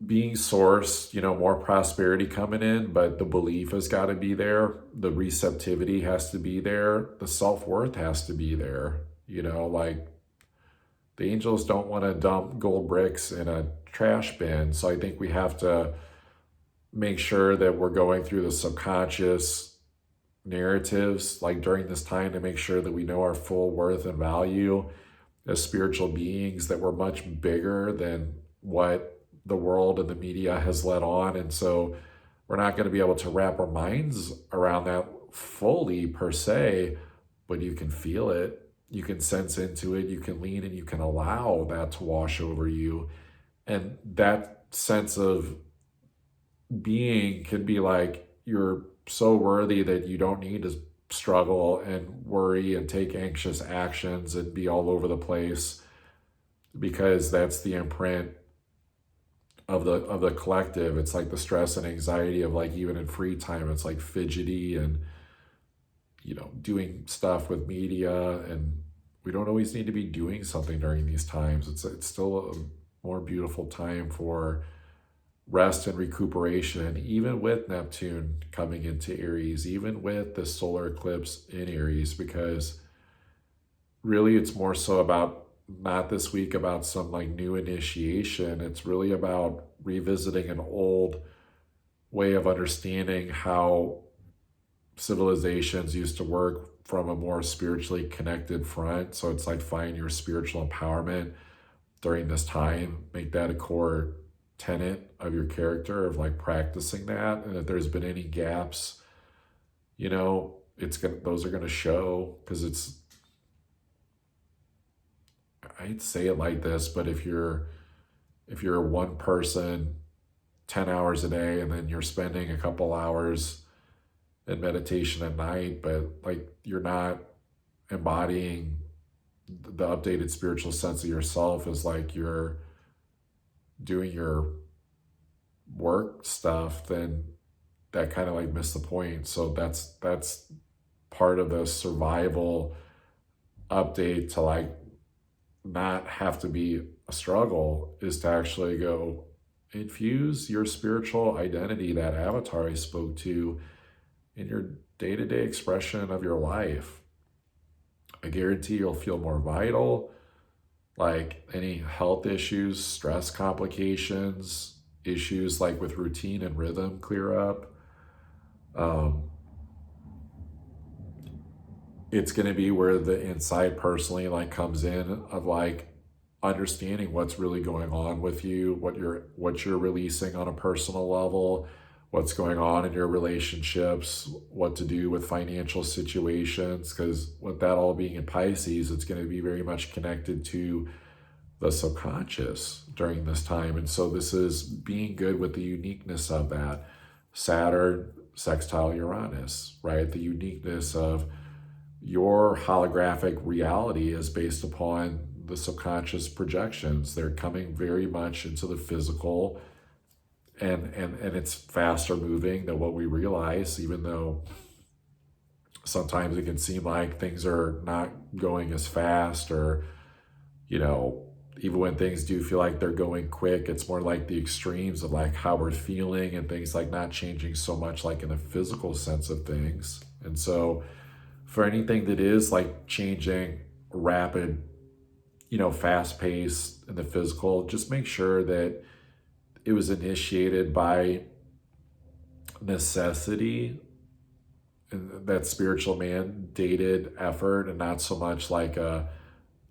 being sourced, more prosperity coming in, but the belief has got to be there. The receptivity has to be there. The self-worth has to be there. Like, the angels don't want to dump gold bricks in a trash bin. So I think we have to make sure that we're going through the subconscious narratives, like during this time, to make sure that we know our full worth and value as spiritual beings, that we're much bigger than what the world and the media has let on. And so we're not going to be able to wrap our minds around that fully per se, but you can feel it, you can sense into it, you can lean and you can allow that to wash over you. And that sense of being can be like, you're so worthy that you don't need to struggle and worry and take anxious actions and be all over the place, because that's the imprint of the collective. It's like the stress and anxiety of like, even in free time, it's like fidgety and doing stuff with media, and we don't always need to be doing something during these times. It's still a more beautiful time for rest and recuperation, even with Neptune coming into Aries, even with the solar eclipse in Aries, because really it's more so about, not this week about some like new initiation. It's really about revisiting an old way of understanding how civilizations used to work from a more spiritually connected front. So it's like, find your spiritual empowerment during this time, make that a core tenet of your character, of like practicing that. And if there's been any gaps, those are gonna show, because I'd say it like this, but if you're one person 10 hours a day and then you're spending a couple hours in meditation at night, but like you're not embodying the updated spiritual sense of yourself is like you're doing your work stuff, then that kind of like missed the point. So that's part of the survival update, to like not have to be a struggle, is to actually go infuse your spiritual identity, that avatar I spoke to, in your day-to-day expression of your life. I guarantee you'll feel more vital. Like any health issues, stress complications, issues like with routine and rhythm clear up. It's going to be where the insight personally like comes in of like understanding what's really going on with you, what you're releasing on a personal level, what's going on in your relationships, what to do with financial situations, because with that all being in Pisces, it's going to be very much connected to the subconscious during this time. And so this is being good with the uniqueness of that. Saturn sextile Uranus, right? The uniqueness of your holographic reality is based upon the subconscious projections. They're coming very much into the physical, and it's faster moving than what we realize, even though sometimes it can seem like things are not going as fast, or, you know, even when things do feel like they're going quick, it's more like the extremes of like how we're feeling, and things like not changing so much like in the physical sense of things. And so for anything that is like changing rapid, you know, fast pace in the physical, just make sure that it was initiated by necessity and that spiritual mandated effort, and not so much like a,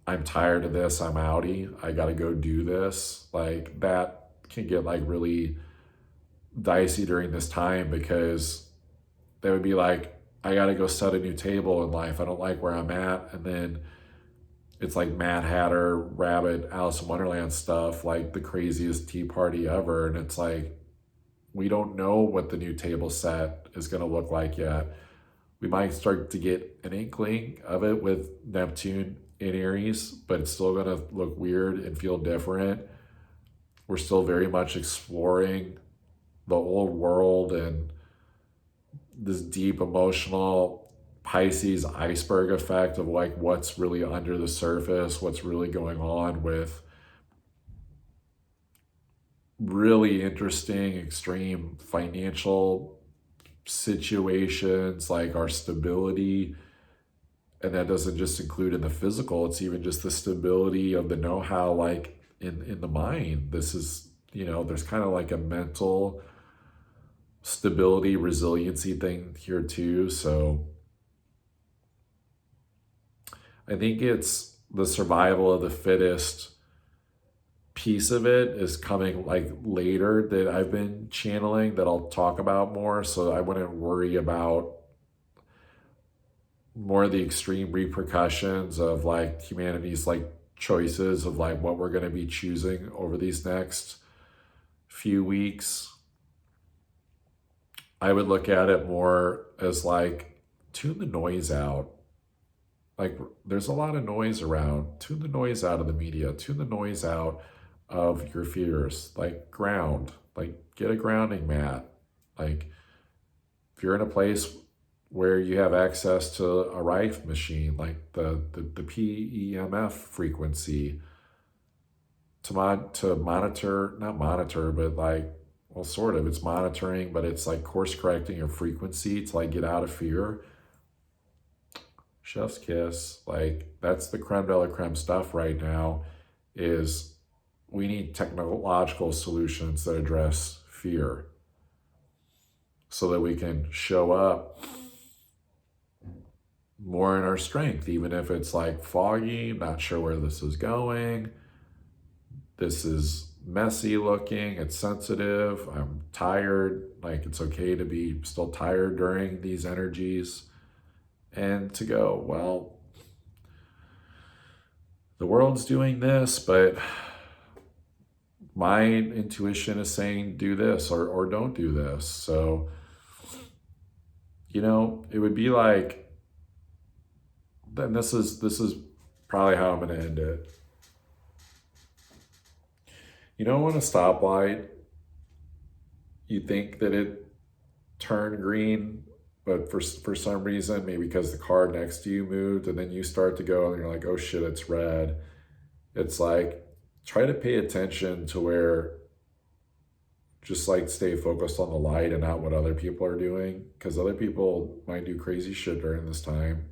I'm tired of this, I'm outie, I got to go do this. Like that can get like really dicey during this time, because they would be like, I got to go set a new table in life, I don't like where I'm at. And then it's like Mad Hatter, Rabbit, Alice in Wonderland stuff, like the craziest tea party ever. And it's like, we don't know what the new table set is going to look like yet. We might start to get an inkling of it with Neptune in Aries, but it's still going to look weird and feel different. We're still very much exploring the old world and this deep emotional Pisces iceberg effect of like what's really under the surface, what's really going on with really interesting, extreme financial situations, like our stability. And that doesn't just include in the physical, it's even just the stability of the know-how, like in the mind. This is, you know, there's kind of like a mental stability, resiliency thing here too. So I think it's the survival of the fittest piece of it is coming like later, that I've been channeling, that I'll talk about more. So I wouldn't worry about more of the extreme repercussions of like humanity's like choices of like what we're going to be choosing over these next few weeks. I would look at it more as like, tune the noise out. Like there's a lot of noise around. Tune the noise out of the media. Tune the noise out of your fears. Like ground. Like get a grounding mat. Like if you're in a place where you have access to a Rife machine, like the PEMF frequency, to monitor, not monitor, but like, well, sort of, it's monitoring, but it's like course correcting your frequency to like get out of fear. Chef's kiss. Like that's the creme de la creme stuff right now, is we need technological solutions that address fear so that we can show up more in our strength, even if it's like foggy, not sure where this is going, this is messy looking, it's sensitive, I'm tired. Like it's okay to be still tired during these energies, and to go, well, the world's doing this, but my intuition is saying do this or don't do this. So, you know, it would be like, and this is probably how I'm going to end it. You know, when a stoplight, you think that it turned green, but for some reason, maybe because the car next to you moved, and then you start to go and you're like, oh shit, it's red. It's like, try to pay attention to where, just like stay focused on the light and not what other people are doing, because other people might do crazy shit during this time.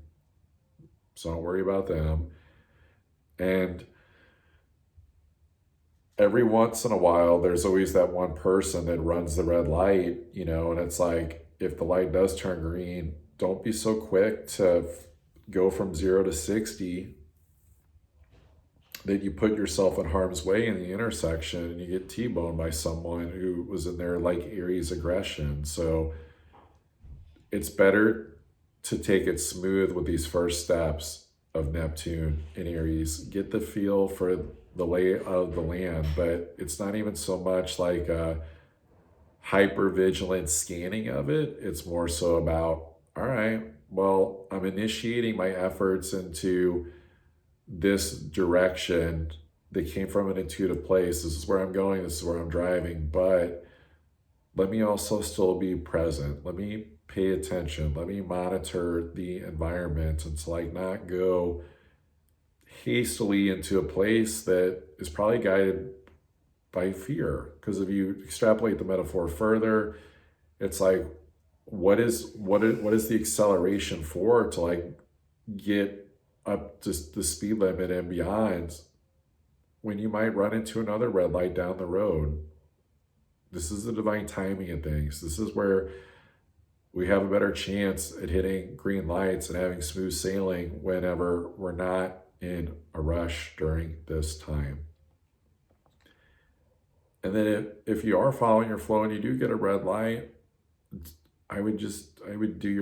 So don't worry about them. And every once in a while, there's always that one person that runs the red light, you know, and it's like, if the light does turn green, don't be so quick to go from 0 to 60 that you put yourself in harm's way in the intersection and you get T-boned by someone who was in their like Aries aggression. So it's better to take it smooth with these first steps of Neptune in Aries. Get the feel for the lay of the land, but it's not even so much like a hyper vigilant scanning of it. It's more so about, all right, well, I'm initiating my efforts into this direction that came from an intuitive place. This is where I'm going, this is where I'm driving, but let me also still be present. Let me pay attention. Let me monitor the environment and to like not go hastily into a place that is probably guided by fear. Because if you extrapolate the metaphor further, it's like, what is the acceleration for to like get up to the speed limit and beyond when you might run into another red light down the road? This is the divine timing of things. This is where we have a better chance at hitting green lights and having smooth sailing whenever we're not in a rush during this time. And then if you are following your flow and you do get a red light, I would do your